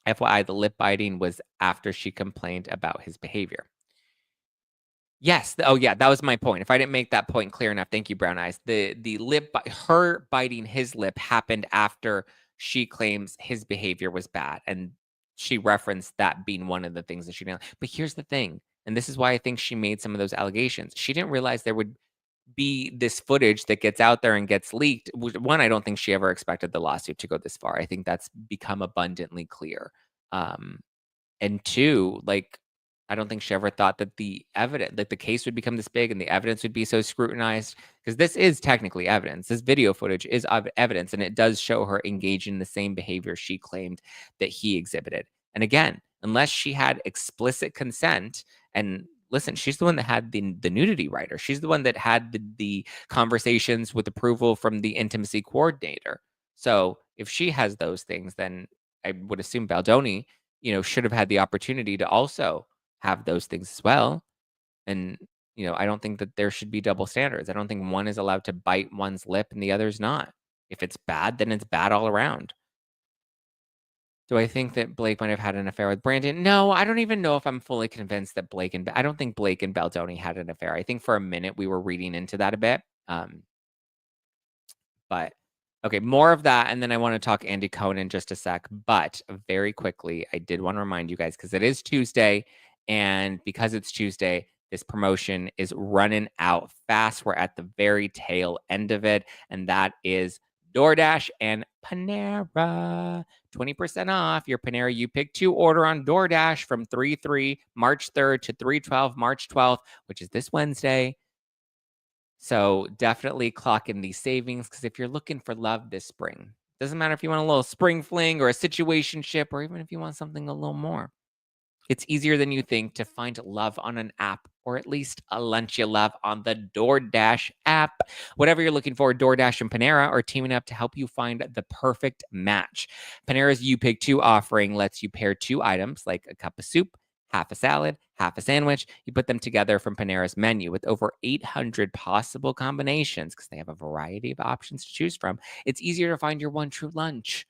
FYI, the lip biting was after she complained about his behavior. Yes. Oh, yeah. That was my point. If I didn't make that point clear enough, thank you, Brown Eyes. The her biting his lip happened after she claims his behavior was bad, and she referenced that being one of the things that she didn't. But here's the thing, and this is why I think she made some of those allegations. She didn't realize there would be this footage that gets out there and gets leaked. One, I don't think she ever expected the lawsuit to go this far. I think that's become abundantly clear. And two, like, I don't think she ever thought that the evidence, like the case would become this big and the evidence would be so scrutinized, because this is technically evidence. This video footage is evidence, and it does show her engaging in the same behavior she claimed that he exhibited. And again, unless she had explicit consent, and listen, she's the one that had the nudity writer. She's the one that had the conversations with approval from the intimacy coordinator. So if she has those things, then I would assume Baldoni, should have had the opportunity to also have those things as well. And, I don't think that there should be double standards. I don't think one is allowed to bite one's lip and the other's not. If it's bad, then it's bad all around. Do I think that Blake might have had an affair with Brandon? No, I don't even know if I'm fully convinced that I don't think Blake and Baldoni had an affair. I think for a minute we were reading into that a bit. But okay, more of that, and then I want to talk Andy Cohen in just a sec. But very quickly, I did want to remind you guys, because it is Tuesday, and because it's Tuesday, this promotion is running out fast. We're at the very tail end of it, and that is DoorDash and Panera. 20% off your Panera You Pick 2 order on DoorDash from 3/3 March 3rd to 3/12 March 12th, which is this Wednesday. So definitely clock in these savings, because if you're looking for love this spring, doesn't matter if you want a little spring fling or a situationship, or even if you want something a little more. It's easier than you think to find love on an app, or at least a lunch you love on the DoorDash app. Whatever you're looking for, DoorDash and Panera are teaming up to help you find the perfect match. Panera's You Pick 2 offering lets you pair 2 items like a cup of soup, half a salad, half a sandwich. You put them together from Panera's menu with over 800 possible combinations, because they have a variety of options to choose from. It's easier to find your one true lunch.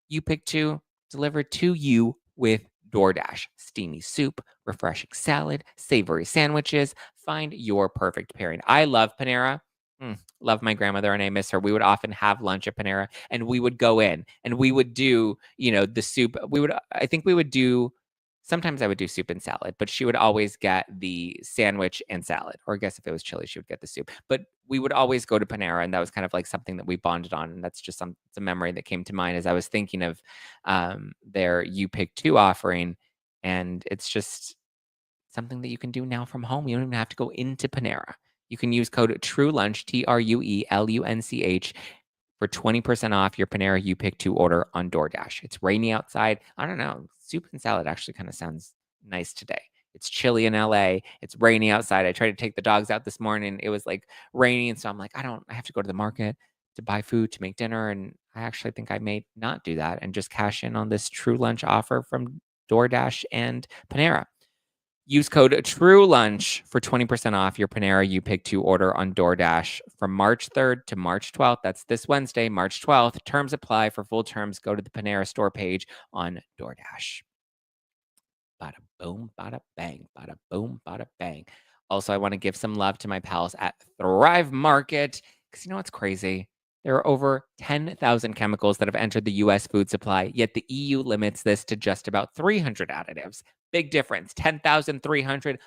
You Pick 2, delivered to you with DoorDash. Steamy soup, refreshing salad, savory sandwiches. Find your perfect pairing. I love Panera. Love my grandmother and I miss her. We would often have lunch at Panera, and we would go in and we would do, the soup. Sometimes I would do soup and salad, but she would always get the sandwich and salad. Or I guess if it was chili, she would get the soup. But we would always go to Panera, and that was kind of like something that we bonded on. And that's just it's a memory that came to mind as I was thinking of their You Pick 2 offering. And it's just something that you can do now from home. You don't even have to go into Panera. You can use code TRUELUNCH, TRUELUNCH, for 20% off your Panera You Pick 2 order on DoorDash. It's rainy outside. I don't know. Soup and salad actually kind of sounds nice today. It's chilly in LA. It's rainy outside. I tried to take the dogs out this morning. It was like rainy. And so I'm like, I have to go to the market to buy food to make dinner. And I actually think I may not do that and just cash in on this True Lunch offer from DoorDash and Panera. Use code TRUELUNCH for 20% off your Panera You Pick 2 order on DoorDash from March 3rd to March 12th. That's this Wednesday, March 12th. Terms apply. For full terms, go to the Panera store page on DoorDash. Bada boom, bada bang, bada boom, bada bang. Also, I want to give some love to my pals at Thrive Market, because you know what's crazy? There are over 10,000 chemicals that have entered the US food supply, yet the EU limits this to just about 300 additives. Big difference. 10,300.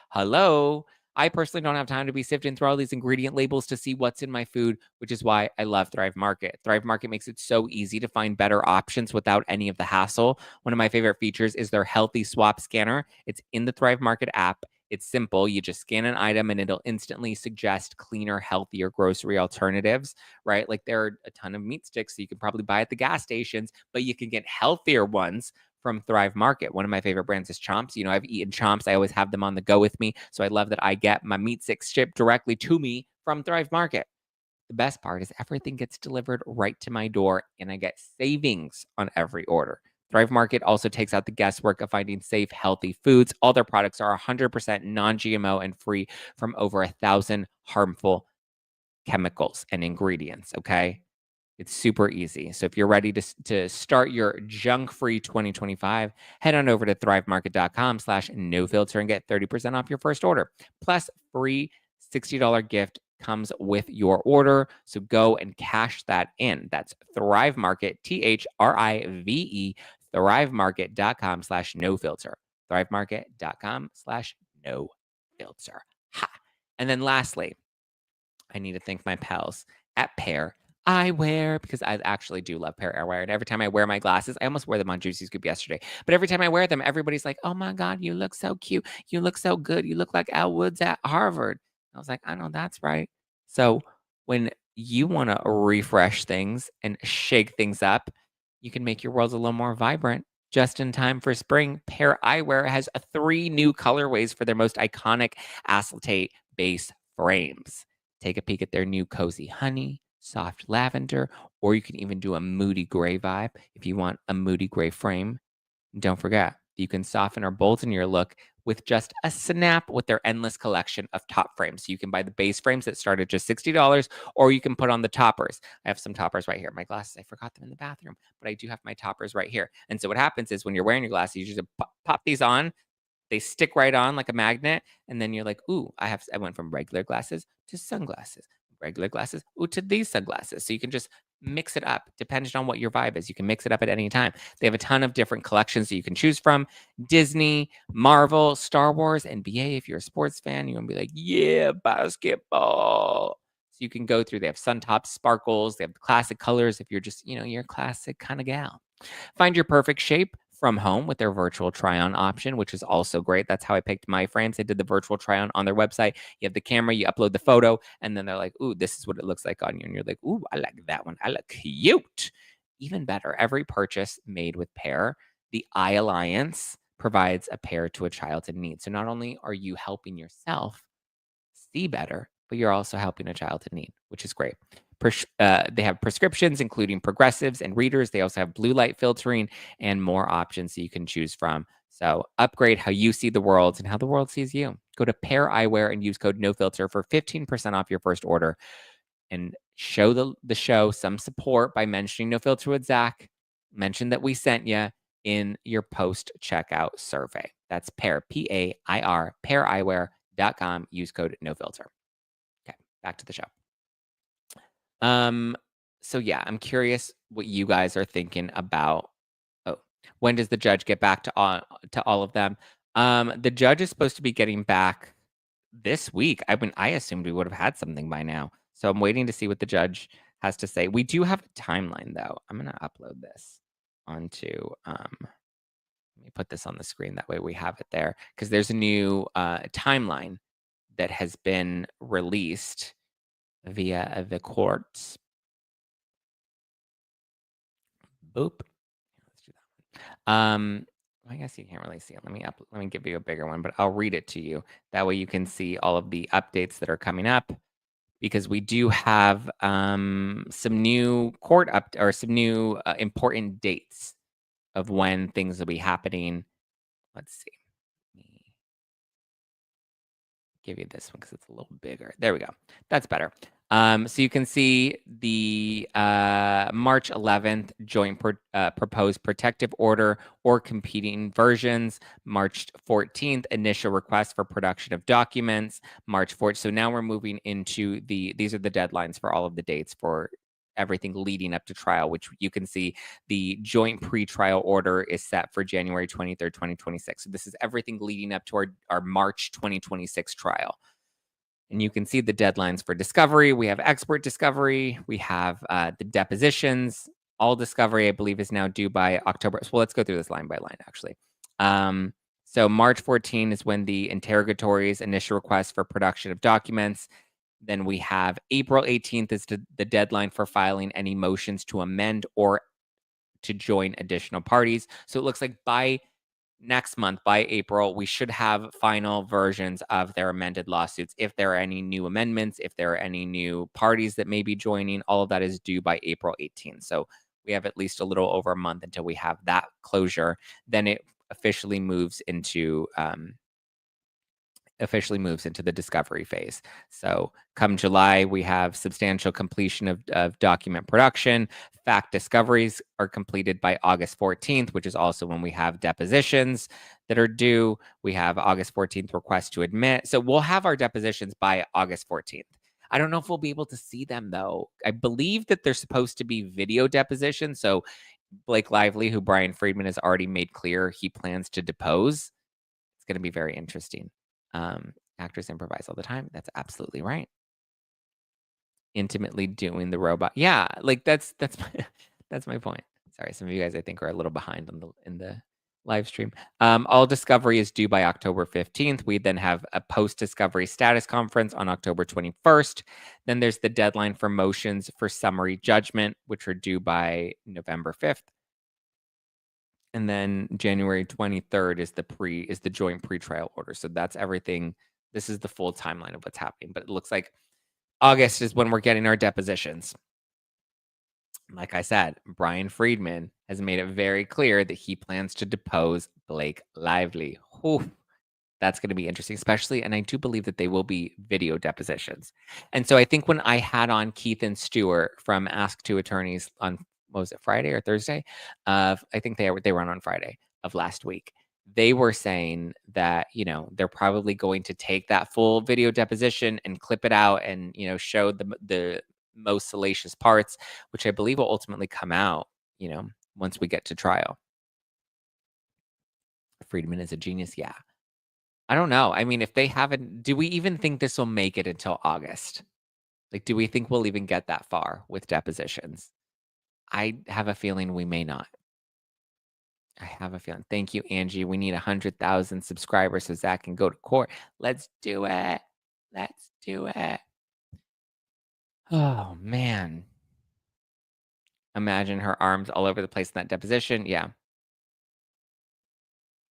Hello. I personally don't have time to be sifting through all these ingredient labels to see what's in my food, which is why I love Thrive Market. Thrive Market makes it so easy to find better options without any of the hassle. One of my favorite features is their Healthy Swap Scanner. It's in the Thrive Market app. It's simple. You just scan an item and it'll instantly suggest cleaner, healthier grocery alternatives, right? Like there are a ton of meat sticks that you can probably buy at the gas stations, but you can get healthier ones from Thrive Market. One of my favorite brands is Chomps. I've eaten Chomps. I always have them on the go with me. So I love that I get my meat sticks shipped directly to me from Thrive Market. The best part is everything gets delivered right to my door, and I get savings on every order. Thrive Market also takes out the guesswork of finding safe, healthy foods. All their products are 100% non-GMO and free from over 1,000 harmful chemicals and ingredients, okay? It's super easy. So if you're ready to start your junk-free 2025, head on over to thrivemarket.com/nofilter and get 30% off your first order. Plus, free $60 gift comes with your order. So go and cash that in. That's Thrive Market, THRIVE, thrivemarket.com/nofilter. Thrivemarket.com/nofilter. Ha. And then lastly, I need to thank my pals at Pair Eyewear, because I actually do love Pair Eyewear. And every time I wear my glasses, I almost wore them on Juicy Scoop yesterday. But every time I wear them, everybody's like, oh my God, you look so cute. You look so good. You look like Al Woods at Harvard. I was like, I know that's right. So when you want to refresh things and shake things up, you can make your world a little more vibrant. Just in time for spring, Pair Eyewear has 3 new colorways for their most iconic acetate base frames. Take a peek at their new cozy honey, soft lavender, or you can even do a moody gray vibe if you want a moody gray frame. Don't forget, you can soften or bolden your look with just a snap with their endless collection of top frames. So you can buy the base frames that start at just $60, or you can put on the toppers. I have some toppers right here. My glasses, I forgot them in the bathroom, but I do have my toppers right here. And so what happens is when you're wearing your glasses, you just pop these on. They stick right on like a magnet, and then you're like, "Ooh, I went from regular glasses to sunglasses, regular glasses, ooh, to these sunglasses." So you can just mix it up depending on what your vibe is. You can mix it up at any time. They have a ton of different collections that you can choose from. Disney, Marvel, Star Wars, NBA. If you're a sports fan, you're gonna be like, "Yeah, basketball." So you can go through. They have sun top sparkles. They have classic colors. If you're just, you're a classic kind of gal. Find your perfect shape from home with their virtual try on option, which is also great. That's how I picked my frames. I did the virtual try on their website. You have the camera, you upload the photo, and then they're like, "Ooh, this is what it looks like on you." And you're like, "Ooh, I like that one. I look cute." Even better, every purchase made with Pair, the Eye Alliance provides a pair to a child in need. So not only are you helping yourself see better, but you're also helping a child in need, which is great. They have prescriptions, including progressives and readers. They also have blue light filtering and more options that you can choose from. So upgrade how you see the world and how the world sees you. Go to Pair Eyewear and use code NOFILTER for 15% off your first order. And show the show some support by mentioning No Filter with Zack. Mention that we sent you in your post checkout survey. That's Pair, Pair, paireyewear.com. Use code NOFILTER. Okay, back to the show. So yeah, I'm curious what you guys are thinking about. Oh, when does the judge get back to all of them? The judge is supposed to be getting back this week. I assumed we would have had something by now. So I'm waiting to see what the judge has to say. We do have a timeline though. I'm gonna upload this onto let me put this on the screen. That way we have it there. Because there's a new timeline that has been released via the courts. Boop. Let's do that. I guess you can't really see it. Let me give you a bigger one, but I'll read it to you. That way you can see all of the updates that are coming up, because we do have some new some new important dates of when things will be happening. Let's see. Let me give you this one because it's a little bigger. There we go. That's better. So you can see the March 11th joint proposed protective order or competing versions. March 14th, initial request for production of documents. March 4th. So now we're moving into these are the deadlines for all of the dates for everything leading up to trial, which you can see the joint pretrial order is set for January 23rd, 2026. So this is everything leading up to our March 2026 trial. And you can see the deadlines for discovery. We have expert discovery. We have the depositions. All discovery, I believe, is now due by October. So let's go through this line by line, actually. So March 14 is when the interrogatories, initial request for production of documents. Then we have April 18th is the deadline for filing any motions to amend or to join additional parties. So it looks like by next month, by April, we should have final versions of their amended lawsuits. If there are any new amendments, if there are any new parties that may be joining, all of that is due by April 18th. So we have at least a little over a month until we have that closure. Then it officially moves into the discovery phase. So come July, we have substantial completion of document production. Fact discoveries are completed by August 14th, which is also when we have depositions that are due. We have August 14th request to admit. So we'll have our depositions by August 14th. I don't know if we'll be able to see them though. I believe that they're supposed to be video depositions. So Blake Lively, who Brian Friedman has already made clear he plans to depose. It's going to be very interesting. Actors improvise all the time. That's absolutely right. Intimately doing the robot. Yeah, like that's my point. Sorry, some of you guys I think are a little behind in the live stream. All discovery is due by October 15th. We then have a post-discovery status conference on October 21st. Then there's the deadline for motions for summary judgment, which are due by November 5th. And then January 23rd is the joint pretrial order. So that's everything. This is the full timeline of what's happening. But it looks like August is when we're getting our depositions. Like I said, Brian Friedman has made it very clear that he plans to depose Blake Lively. Whew, that's going to be interesting, especially, and I do believe that they will be video depositions. And so I think when I had on Keith and Stewart from Ask Two Attorneys on, what was it, Friday or Thursday? I think they were on Friday of last week. They were saying that, they're probably going to take that full video deposition and clip it out and, show the most salacious parts, which I believe will ultimately come out, once we get to trial. Friedman is a genius. Yeah. I don't know. I mean, if they haven't, do we even think this will make it until August? Like, do we think we'll even get that far with depositions? I have a feeling we may not. I have a feeling. Thank you, Angie. We need 100,000 subscribers so Zack can go to court. Let's do it. Let's do it. Oh, man. Imagine her arms all over the place in that deposition. Yeah.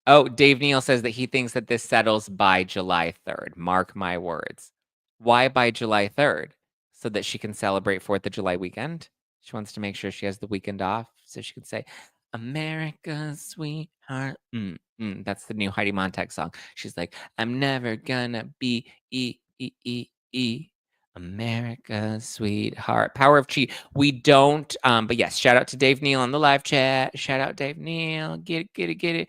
Oh, Dave Neal says that he thinks that this settles by July 3rd. Mark my words. Why by July 3rd? So that she can celebrate 4th of July weekend? She wants to make sure she has the weekend off so she can say, America's sweetheart. That's the new Heidi Montag song. She's like, I'm never gonna be America's sweetheart. Power of Chi. We don't, but yes, shout out to Dave Neal on the live chat. Shout out Dave Neal. Get it.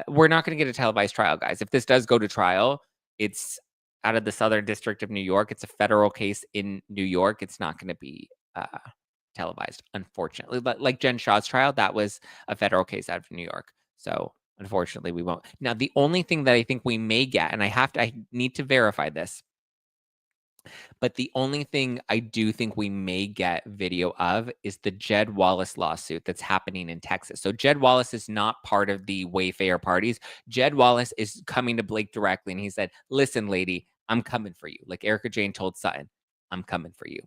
We're not going to get a televised trial, guys. If this does go to trial, it's out of the Southern District of New York. It's a federal case in New York. It's not going to be televised, unfortunately. But like Jen Shaw's trial, that was a federal case out of New York. So unfortunately, we won't. Now, the only thing that I think we may get, and I need to verify this, but the only thing I do think we may get video of is the Jed Wallace lawsuit that's happening in Texas. So Jed Wallace is not part of the Wayfair parties. Jed Wallace is coming to Blake directly, and he said, listen, lady, I'm coming for you. Like Erica Jane told Sutton, I'm coming for you.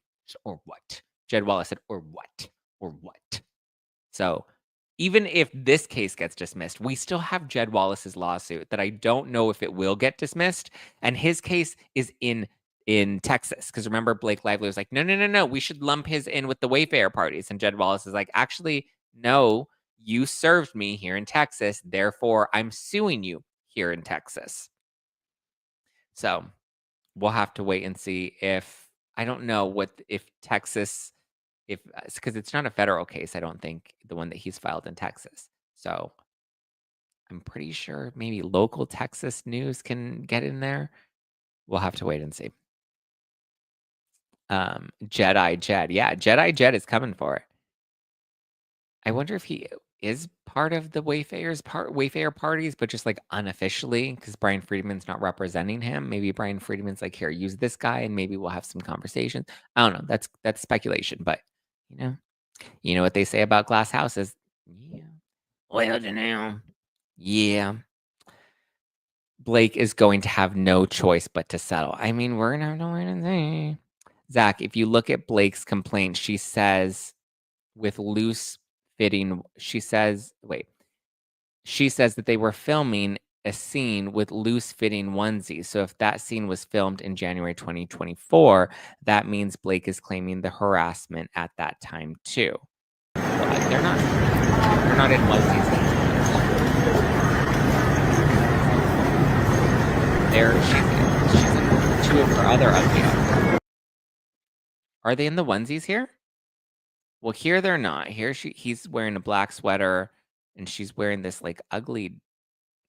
Or what? Jed Wallace said, or what? Or what? So even if this case gets dismissed, we still have Jed Wallace's lawsuit that I don't know if it will get dismissed. And his case is in Texas. Because remember, Blake Lively was like, no, we should lump his in with the Wayfair parties. And Jed Wallace is like, actually, no, you served me here in Texas. Therefore, I'm suing you here in Texas. So we'll have to wait and see if, I don't know if Texas, because it's not a federal case, I don't think, the one that he's filed in Texas. So I'm pretty sure maybe local Texas news can get in there. We'll have to wait and see. Jedi Jed. Yeah, Jedi Jed is coming for it. I wonder if he is part of the Wayfair parties, but just like unofficially, because Brian Friedman's not representing him. Maybe Brian Friedman's like, here, use this guy, and maybe we'll have some conversations. I don't know. That's speculation, but you know what they say about glass houses. Yeah. Well, Janelle. Yeah. Blake is going to have no choice but to settle. I mean, we're gonna have to wait and see. Zack, if you look at Blake's complaint, she says with loose fitting, she says that they were filming a scene with loose fitting onesies. So if that scene was filmed in January 2024, that means Blake is claiming the harassment at that time too. Well, they're not in onesies. She's in two of her other ugly outfits. Are they in the onesies here? Well, here they're not. Here he's wearing a black sweater, and she's wearing this like ugly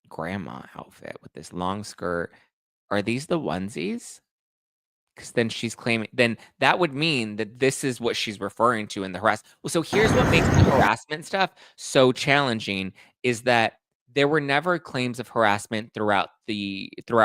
grandma outfit with this long skirt. Are these the onesies? Because then she's claiming, then that would mean that this is what she's referring to in the harassment. Well, so here's what makes the harassment stuff so challenging is that there were never claims of harassment throughout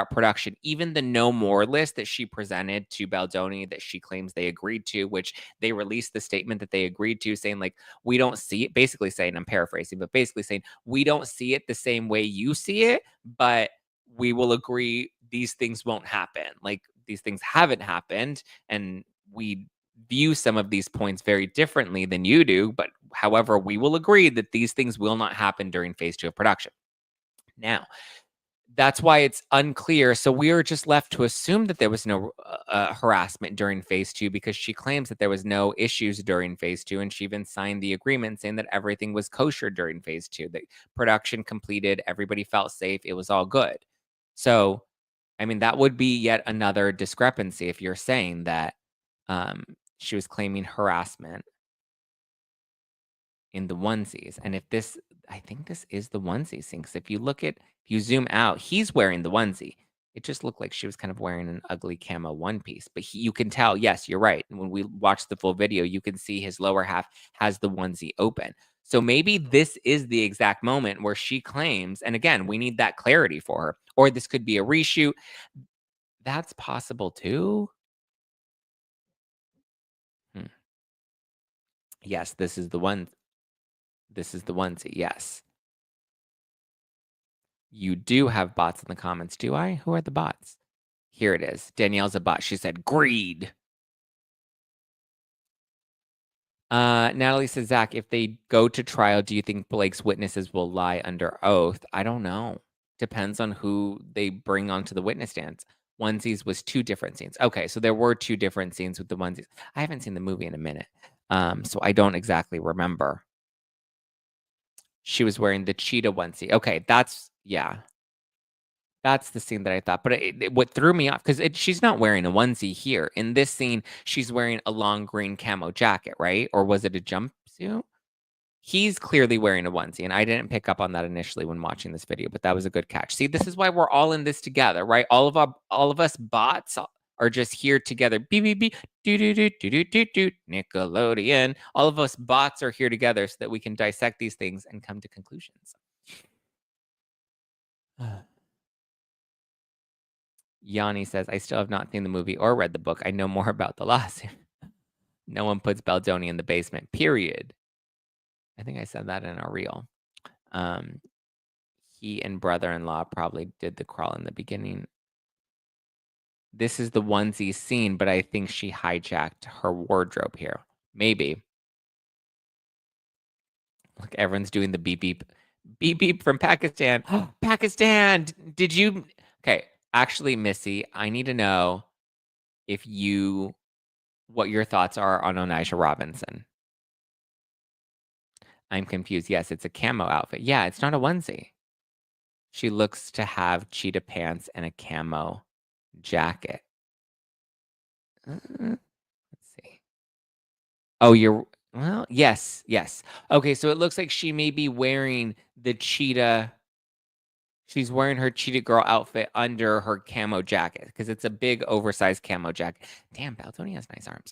production. Even the no more list that she presented to Baldoni that she claims they agreed to, which they released the statement that they agreed to, saying like, we don't see it, basically saying, I'm paraphrasing, but basically saying, we don't see it the same way you see it, but we will agree these things won't happen. Like these things haven't happened, and we view some of these points very differently than you do. But however, we will agree that these things will not happen during phase 2 of production. Now, that's why it's unclear. So we are just left to assume that there was no harassment during phase 2 because she claims that there was no issues during phase 2. And she even signed the agreement saying that everything was kosher during phase 2, that production completed, everybody felt safe, it was all good. So, I mean, that would be yet another discrepancy if you're saying that she was claiming harassment in the onesies. And if this, I think this is the onesie thing. Because if you zoom out, he's wearing the onesie. It just looked like she was kind of wearing an ugly camo one piece. But you can tell, yes, you're right. When we watch the full video, you can see his lower half has the onesie open. So maybe this is the exact moment where she claims, and again, we need that clarity for her, or this could be a reshoot. That's possible too. Yes, this is the one. This is the onesie. Yes. You do have bots in the comments, do I? Who are the bots? Here it is. Danielle's a bot. She said, greed. Natalie says, Zach, if they go to trial, do you think Blake's witnesses will lie under oath? I don't know. Depends on who they bring onto the witness stands. Onesies was 2 different scenes. Okay, so there were 2 different scenes with the onesies. I haven't seen the movie in a minute, so I don't exactly remember. She was wearing the cheetah onesie. Okay, yeah. That's the scene that I thought, but what threw me off, because she's not wearing a onesie here. In this scene, she's wearing a long green camo jacket, right? Or was it a jumpsuit? He's clearly wearing a onesie, and I didn't pick up on that initially when watching this video, but that was a good catch. See, this is why we're all in this together, right? All of us bots are just here together. Beep, beep, beep, do, do, do, do, do, do, do, Nickelodeon. All of us bots are here together so that we can dissect these things and come to conclusions. Yanni says, I still have not seen the movie or read the book. I know more about the lawsuit. No one puts Baldoni in the basement, period. I think I said that in our reel. He and brother-in-law probably did the crawl in the beginning. This is the onesie scene, but I think she hijacked her wardrobe here. Maybe. Look, everyone's doing the beep beep. Beep beep from Pakistan. Pakistan! Did you... Okay, actually, Missy, I need to know what your thoughts are on Onisha Robinson. I'm confused. Yes, it's a camo outfit. Yeah, it's not a onesie. She looks to have cheetah pants and a camo jacket. Let's see. Oh, well, yes. Okay, so it looks like she may be wearing the cheetah. She's wearing her cheetah girl outfit under her camo jacket because it's a big oversized camo jacket. Damn, Baldoni has nice arms.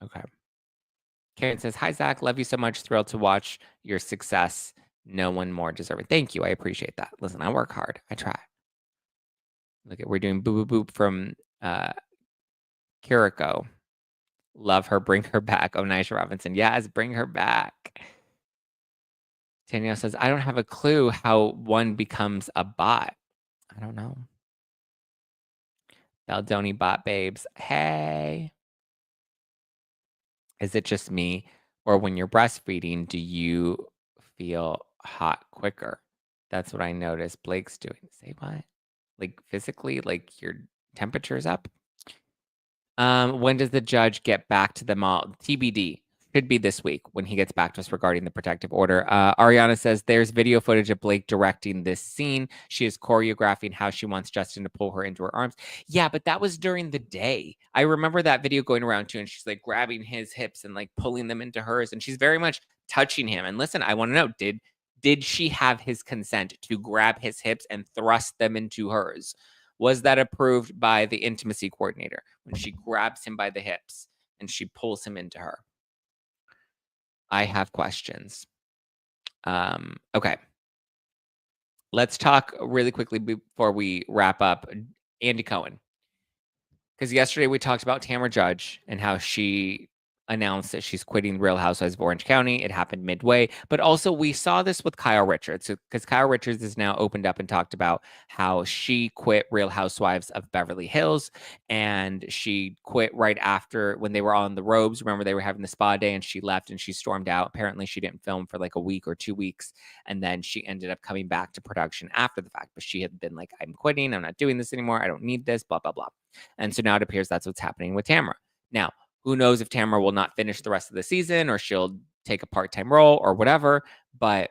Okay. Karen says, hi, Zach. Love you so much. Thrilled to watch your success. No one more deserving. Thank you. I appreciate that. Listen, I work hard. I try. Look at, we're doing boop, boop, boop from Kiriko. Love her. Bring her back. Oh, Nisha Robinson. Yes, bring her back. Danielle says, I don't have a clue how one becomes a bot. I don't know. Baldoni bot babes. Hey. Is it just me? Or when you're breastfeeding, do you feel hot quicker? That's what I noticed Blake's doing. Say what? Like physically, like your temperature's up? When does the judge get back to them all? TBD. Should be this week when he gets back to us regarding the protective order. Ariana says there's video footage of Blake directing this scene. She is choreographing how she wants Justin to pull her into her arms. Yeah, but that was during the day. I remember that video going around too, and she's like grabbing his hips and like pulling them into hers, and she's very much touching him. And listen, I want to know, did she have his consent to grab his hips and thrust them into hers? Was that approved by the intimacy coordinator when she grabs him by the hips and she pulls him into her? I have questions. Okay. Let's talk really quickly before we wrap up. Andy Cohen. Because yesterday we talked about Tamra Judge and how she announced that she's quitting Real Housewives of Orange County. It happened midway. But also, we saw this with Kyle Richards, because Kyle Richards has now opened up and talked about how she quit Real Housewives of Beverly Hills, and she quit right after when they were on the robes. Remember, they were having the spa day, and she left and she stormed out. Apparently, she didn't film for like a week or 2 weeks, and then she ended up coming back to production after the fact. But she had been like, I'm quitting. I'm not doing this anymore. I don't need this, blah, blah, blah. And so now it appears that's what's happening with Tamra. Now, who knows if Tamra will not finish the rest of the season, or she'll take a part-time role or whatever. But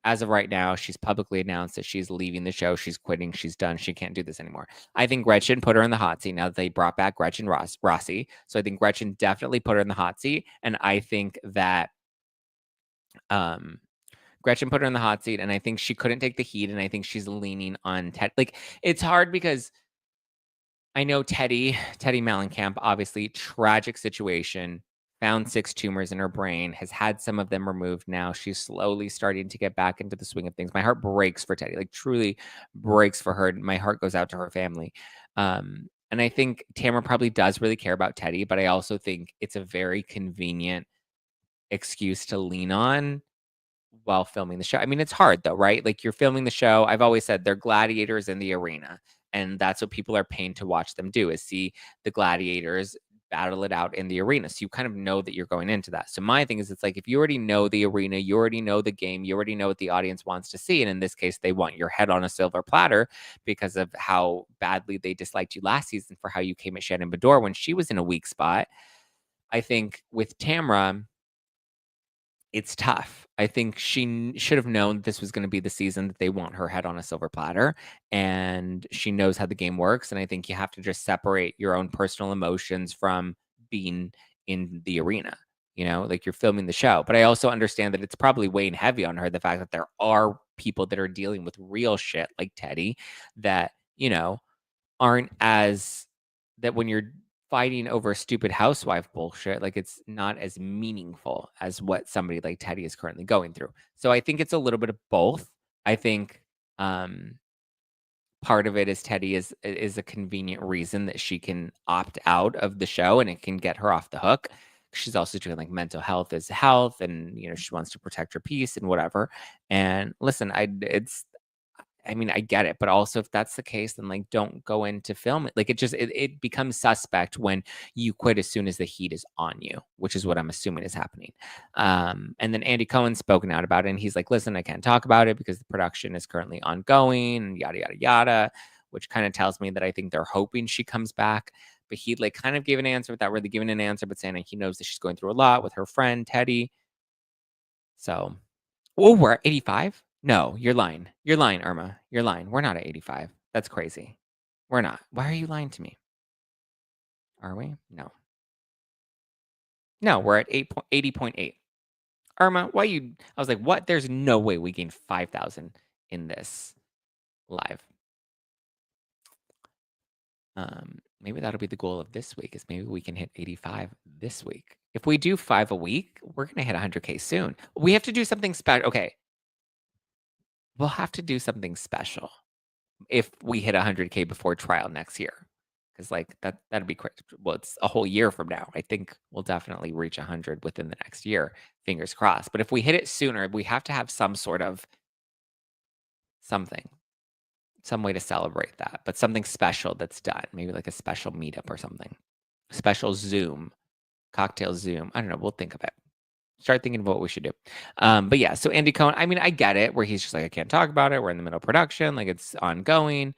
as of right now, she's publicly announced that she's leaving the show. She's quitting. She's done. She can't do this anymore. I think Gretchen put her in the hot seat now that they brought back Gretchen Rossi. So I think Gretchen definitely put her in the hot seat. And I think that Gretchen put her in the hot seat, and I think she couldn't take the heat, and I think she's leaning on Ted. Like, it's hard because I know Teddy Mellencamp, obviously, tragic situation, found 6 tumors in her brain, has had some of them removed now. She's slowly starting to get back into the swing of things. My heart breaks for Teddy, like truly breaks for her. My heart goes out to her family. And I think Tamra probably does really care about Teddy, but I also think it's a very convenient excuse to lean on while filming the show. I mean, it's hard though, right? Like, you're filming the show. I've always said they're gladiators in the arena. And that's what people are paying to watch them do, is see the gladiators battle it out in the arena. So you kind of know that you're going into that. So my thing is, it's like, if you already know the arena, you already know the game, you already know what the audience wants to see. And in this case, they want your head on a silver platter because of how badly they disliked you last season for how you came at Shannon Bedore when she was in a weak spot. I think with Tamra, it's tough. I think she should have known this was going to be the season that they want her head on a silver platter, and she knows how the game works. And I think you have to just separate your own personal emotions from being in the arena. Like, you're filming the show. But I also understand that it's probably weighing heavy on her, the fact that there are people that are dealing with real shit like Teddy that, aren't as that when you're fighting over stupid housewife bullshit, like, it's not as meaningful as what somebody like Teddy is currently going through. So I think it's a little bit of both. I think part of it is Teddy is a convenient reason that she can opt out of the show, and it can get her off the hook. She's also doing like mental health is health, and she wants to protect her peace and whatever. And listen, I mean, I get it, but also if that's the case, then like, don't go into film it. Like, it becomes suspect when you quit as soon as the heat is on you, which is what I'm assuming is happening. And then Andy Cohen's spoken out about it, and he's like, listen, I can't talk about it because the production is currently ongoing, and yada, yada, yada, which kind of tells me that I think they're hoping she comes back. But he like kind of gave an answer without really giving an answer, but saying that he knows that she's going through a lot with her friend Teddy. So, oh, we're at 85? No, you're lying. You're lying, Irma. You're lying. We're not at 85. That's crazy. We're not. Why are you lying to me? Are we? No. No, we're at 80.8. Irma, why you? I was like, what? There's no way we gained 5,000 in this live. Maybe that'll be the goal of this week, is maybe we can hit 85 this week. If we do 5 a week, we're going to hit 100K soon. We have to do something special. Okay. We'll have to do something special if we hit 100K before trial next year. Because like that'd be quick. Well, it's a whole year from now. I think we'll definitely reach 100 within the next year. Fingers crossed. But if we hit it sooner, we have to have some sort of something, some way to celebrate that. But something special that's done. Maybe like a special meetup or something. Special Zoom, cocktail Zoom. I don't know. We'll think of it. Start thinking of what we should do. But yeah, so Andy Cohen, I mean, I get it, where he's just like, I can't talk about it. We're in the middle of production. Like, it's ongoing.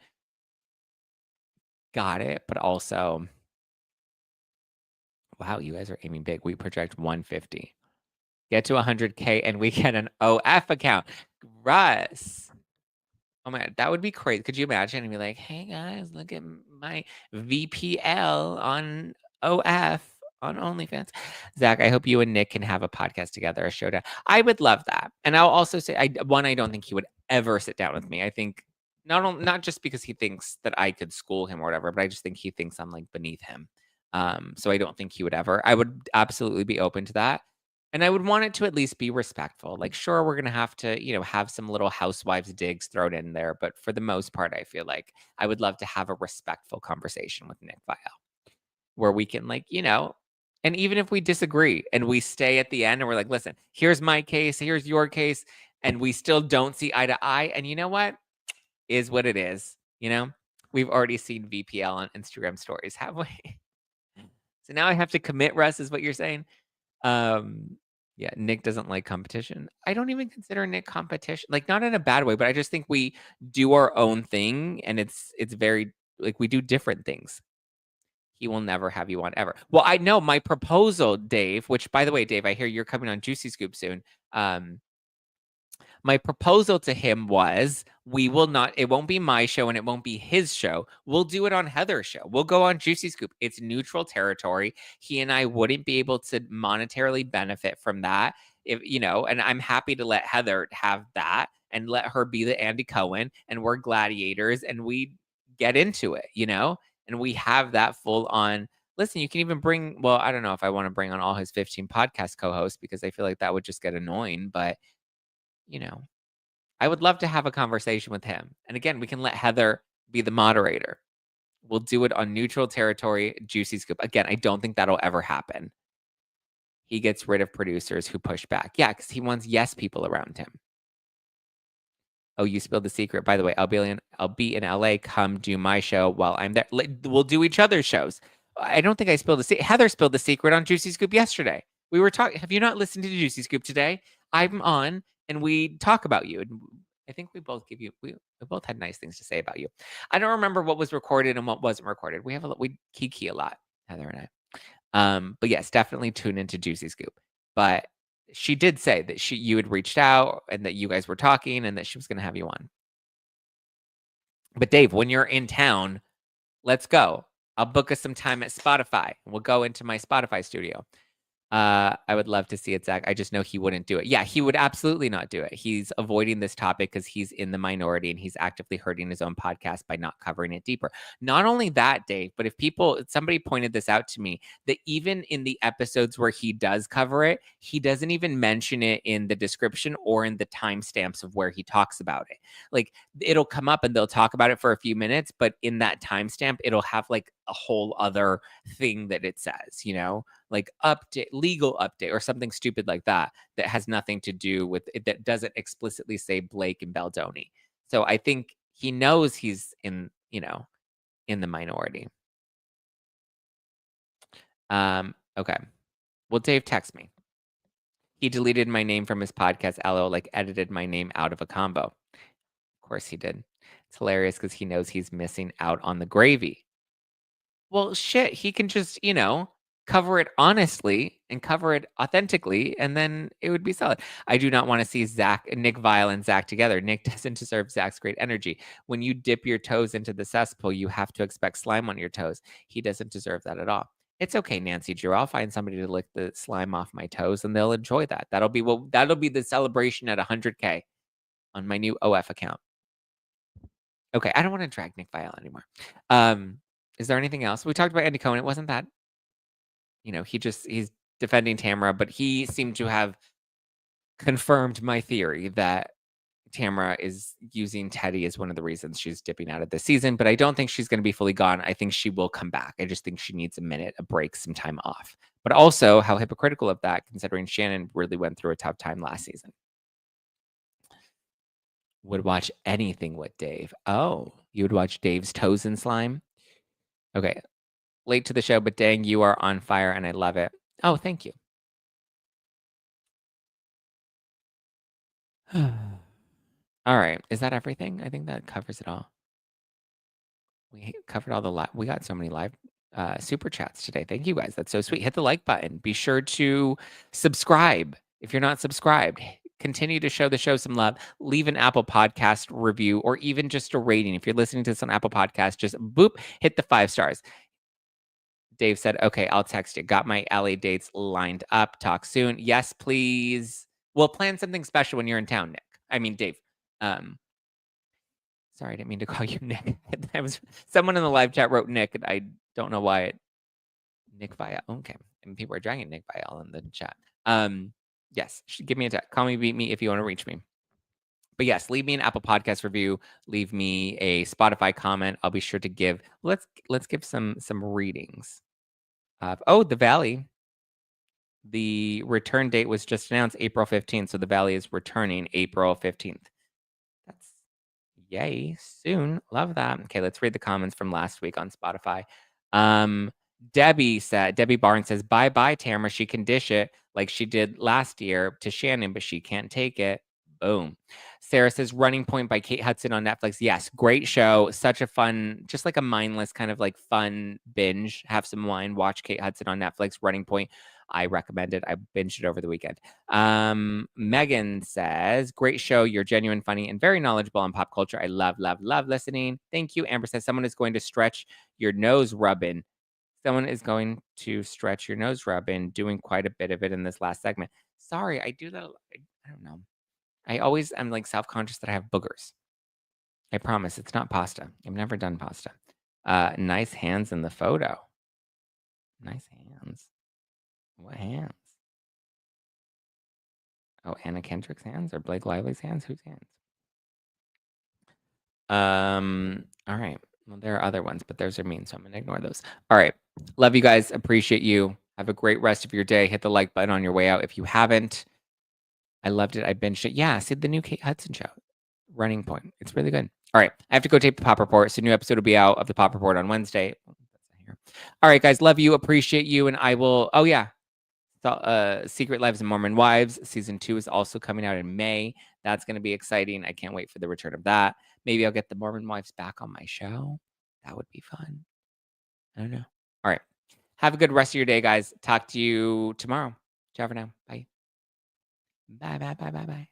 Got it. But also, wow, you guys are aiming big. We project 150. Get to 100K and we get an OF account. Russ. Oh my God, that would be crazy. Could you imagine and be like, hey guys, look at my VPL on OF on OnlyFans. Zack, I hope you and Nick can have a podcast together, a showdown. I would love that. And I'll also say, I don't think he would ever sit down with me. I think not just because he thinks that I could school him or whatever, but I just think he thinks I'm like beneath him. So I don't think he would ever. I would absolutely be open to that. And I would want it to at least be respectful. Like, sure, we're going to have to, have some little housewives digs thrown in there. But for the most part, I feel like I would love to have a respectful conversation with Nick Viall where we can, like, And even if we disagree and we stay at the end and we're like, listen, here's my case, here's your case, and we still don't see eye to eye. And you know what? Is what it is. You know, we've already seen VPL on Instagram stories, have we? So now I have to commit, Russ, is what you're saying. Um, yeah, Nick doesn't like competition. I don't even consider Nick competition, like not in a bad way, but I just think we do our own thing, and it's very like we do different things. He will never have you on ever. Well, I know my proposal, Dave, which by the way, Dave, I hear you're coming on Juicy Scoop soon. My proposal to him was we will not, it won't be my show and it won't be his show. We'll do it on Heather's show. We'll go on Juicy Scoop. It's neutral territory. He and I wouldn't be able to monetarily benefit from that. If, you know, and I'm happy to let Heather have that and let her be the Andy Cohen, and we're gladiators and we get into it, you know, and we have that full on. Listen, you can even bring, well, I don't know if I want to bring on all his 15 podcast co-hosts because I feel like that would just get annoying, but you know, I would love to have a conversation with him. And again, we can let Heather be the moderator. We'll do it on neutral territory, Juicy Scoop. Again, I don't think that'll ever happen. He gets rid of producers who push back. Yeah, because he wants yes people around him. Oh, you spilled the secret. By the way, I'll be in LA. Come do my show while I'm there. We'll do each other's shows. I don't think I spilled the secret. Heather spilled the secret on Juicy Scoop yesterday. We were talking. Have you not listened to Juicy Scoop today? I'm on and we talk about you. And I think we both we both had nice things to say about you. I don't remember what was recorded and what wasn't recorded. We kiki a lot, Heather and I. But yes, definitely tune into Juicy Scoop. But she did say that you had reached out and that you guys were talking and that she was going to have you on. But Dave, when you're in town, let's go. I'll book us some time at Spotify. We'll go into my Spotify studio. I would love to see it, Zack. I just know he wouldn't do it. Yeah, he would absolutely not do it. He's avoiding this topic because he's in the minority and he's actively hurting his own podcast by not covering it deeper. Not only that, Dave, but somebody pointed this out to me, that even in the episodes where he does cover it, he doesn't even mention it in the description or in the timestamps of where he talks about it. Like it'll come up and they'll talk about it for a few minutes, but in that timestamp, it'll have like a whole other thing that it says, you know, like update, legal update or something stupid like that, that has nothing to do with it, that doesn't explicitly say Blake and Baldoni. So I think he knows he's in, you know, in the minority. Okay. Well, Dave text me. He deleted my name from his podcast, LO, like edited my name out of a combo. Of course he did. It's hilarious because he knows he's missing out on the gravy. Well, shit, he can just, you know, cover it honestly and cover it authentically, and then it would be solid. I do not want to see Nick Viall and Zack together. Nick doesn't deserve Zack's great energy. When you dip your toes into the cesspool, you have to expect slime on your toes. He doesn't deserve that at all. It's okay, Nancy Drew. I'll find somebody to lick the slime off my toes, and they'll enjoy that. That'll be the celebration at 100K on my new OF account. Okay, I don't want to drag Nick Viall anymore. Is there anything else? We talked about Andy Cohen. It wasn't that. You know, he's defending Tamra, but he seemed to have confirmed my theory that Tamra is using Teddy as one of the reasons she's dipping out of this season. But I don't think she's going to be fully gone. I think she will come back. I just think she needs a minute, a break, some time off. But also, how hypocritical of that, considering Shannon really went through a tough time last season. Would watch anything with Dave. Oh, you would watch Dave's toes in slime? Okay. Late to the show, but dang, you are on fire and I love it. Oh, thank you. All right. Is that everything? I think that covers it all. We covered all we got so many live super chats today. Thank you guys. That's so sweet. Hit the like button. Be sure to subscribe if you're not subscribed. Continue to show the show some love. Leave an Apple Podcast review or even just a rating. If you're listening to this on Apple Podcast, just boop, hit the 5 stars. Dave said, okay, I'll text you. Got my LA dates lined up. Talk soon. Yes, please. We'll plan something special when you're in town, Nick. I mean, Dave. Sorry, I didn't mean to call you Nick. Someone in the live chat wrote Nick, and I don't know why Nick Viall. Okay. And people are dragging Nick Viall in the chat. Yes, give me a text. Call me, beat me if you want to reach me. But yes, leave me an Apple Podcast review. Leave me a Spotify comment. I'll be sure to give. Let's give some readings. The Valley. The return date was just announced April 15th, so the Valley is returning April 15th. That's yay, soon. Love that. Okay, let's read the comments from last week on Spotify. Debbie Barnes says, bye, Tamra. She can dish it like she did last year to Shannon, but she can't take it. Boom. Sarah says, Running Point by Kate Hudson on Netflix. Yes, great show. Such a fun, just like a mindless kind of like fun binge. Have some wine, watch Kate Hudson on Netflix. Running Point. I recommend it. I binged it over the weekend. Megan says, great show. You're genuine, funny, and very knowledgeable on pop culture. I love listening. Thank you. Amber says, someone is going to stretch your nose rubbing. Someone is going to stretch your nose rubbing, doing quite a bit of it in this last segment. Sorry, I do that. I don't know. I'm like self-conscious that I have boogers. I promise it's not pasta. I've never done pasta. Nice hands in the photo. Nice hands. What hands? Oh, Anna Kendrick's hands or Blake Lively's hands? Whose hands? All right. Well, there are other ones, but those are mean, so I'm gonna ignore those. All right. Love you guys. Appreciate you. Have a great rest of your day. Hit the like button on your way out if you haven't. I loved it. I binged it. Yeah, see the new Kate Hudson show, Running Point. It's really good. All right. I have to go tape the Pop Report. So, new episode will be out of the Pop Report on Wednesday. All right, guys. Love you. Appreciate you. And I will. Oh, yeah. Secret Lives of Mormon Wives season 2 is also coming out in May. That's going to be exciting. I can't wait for the return of that. Maybe I'll get the Mormon Wives back on my show. That would be fun. I don't know. All right. Have a good rest of your day, guys. Talk to you tomorrow. Ciao for now. Bye. Bye.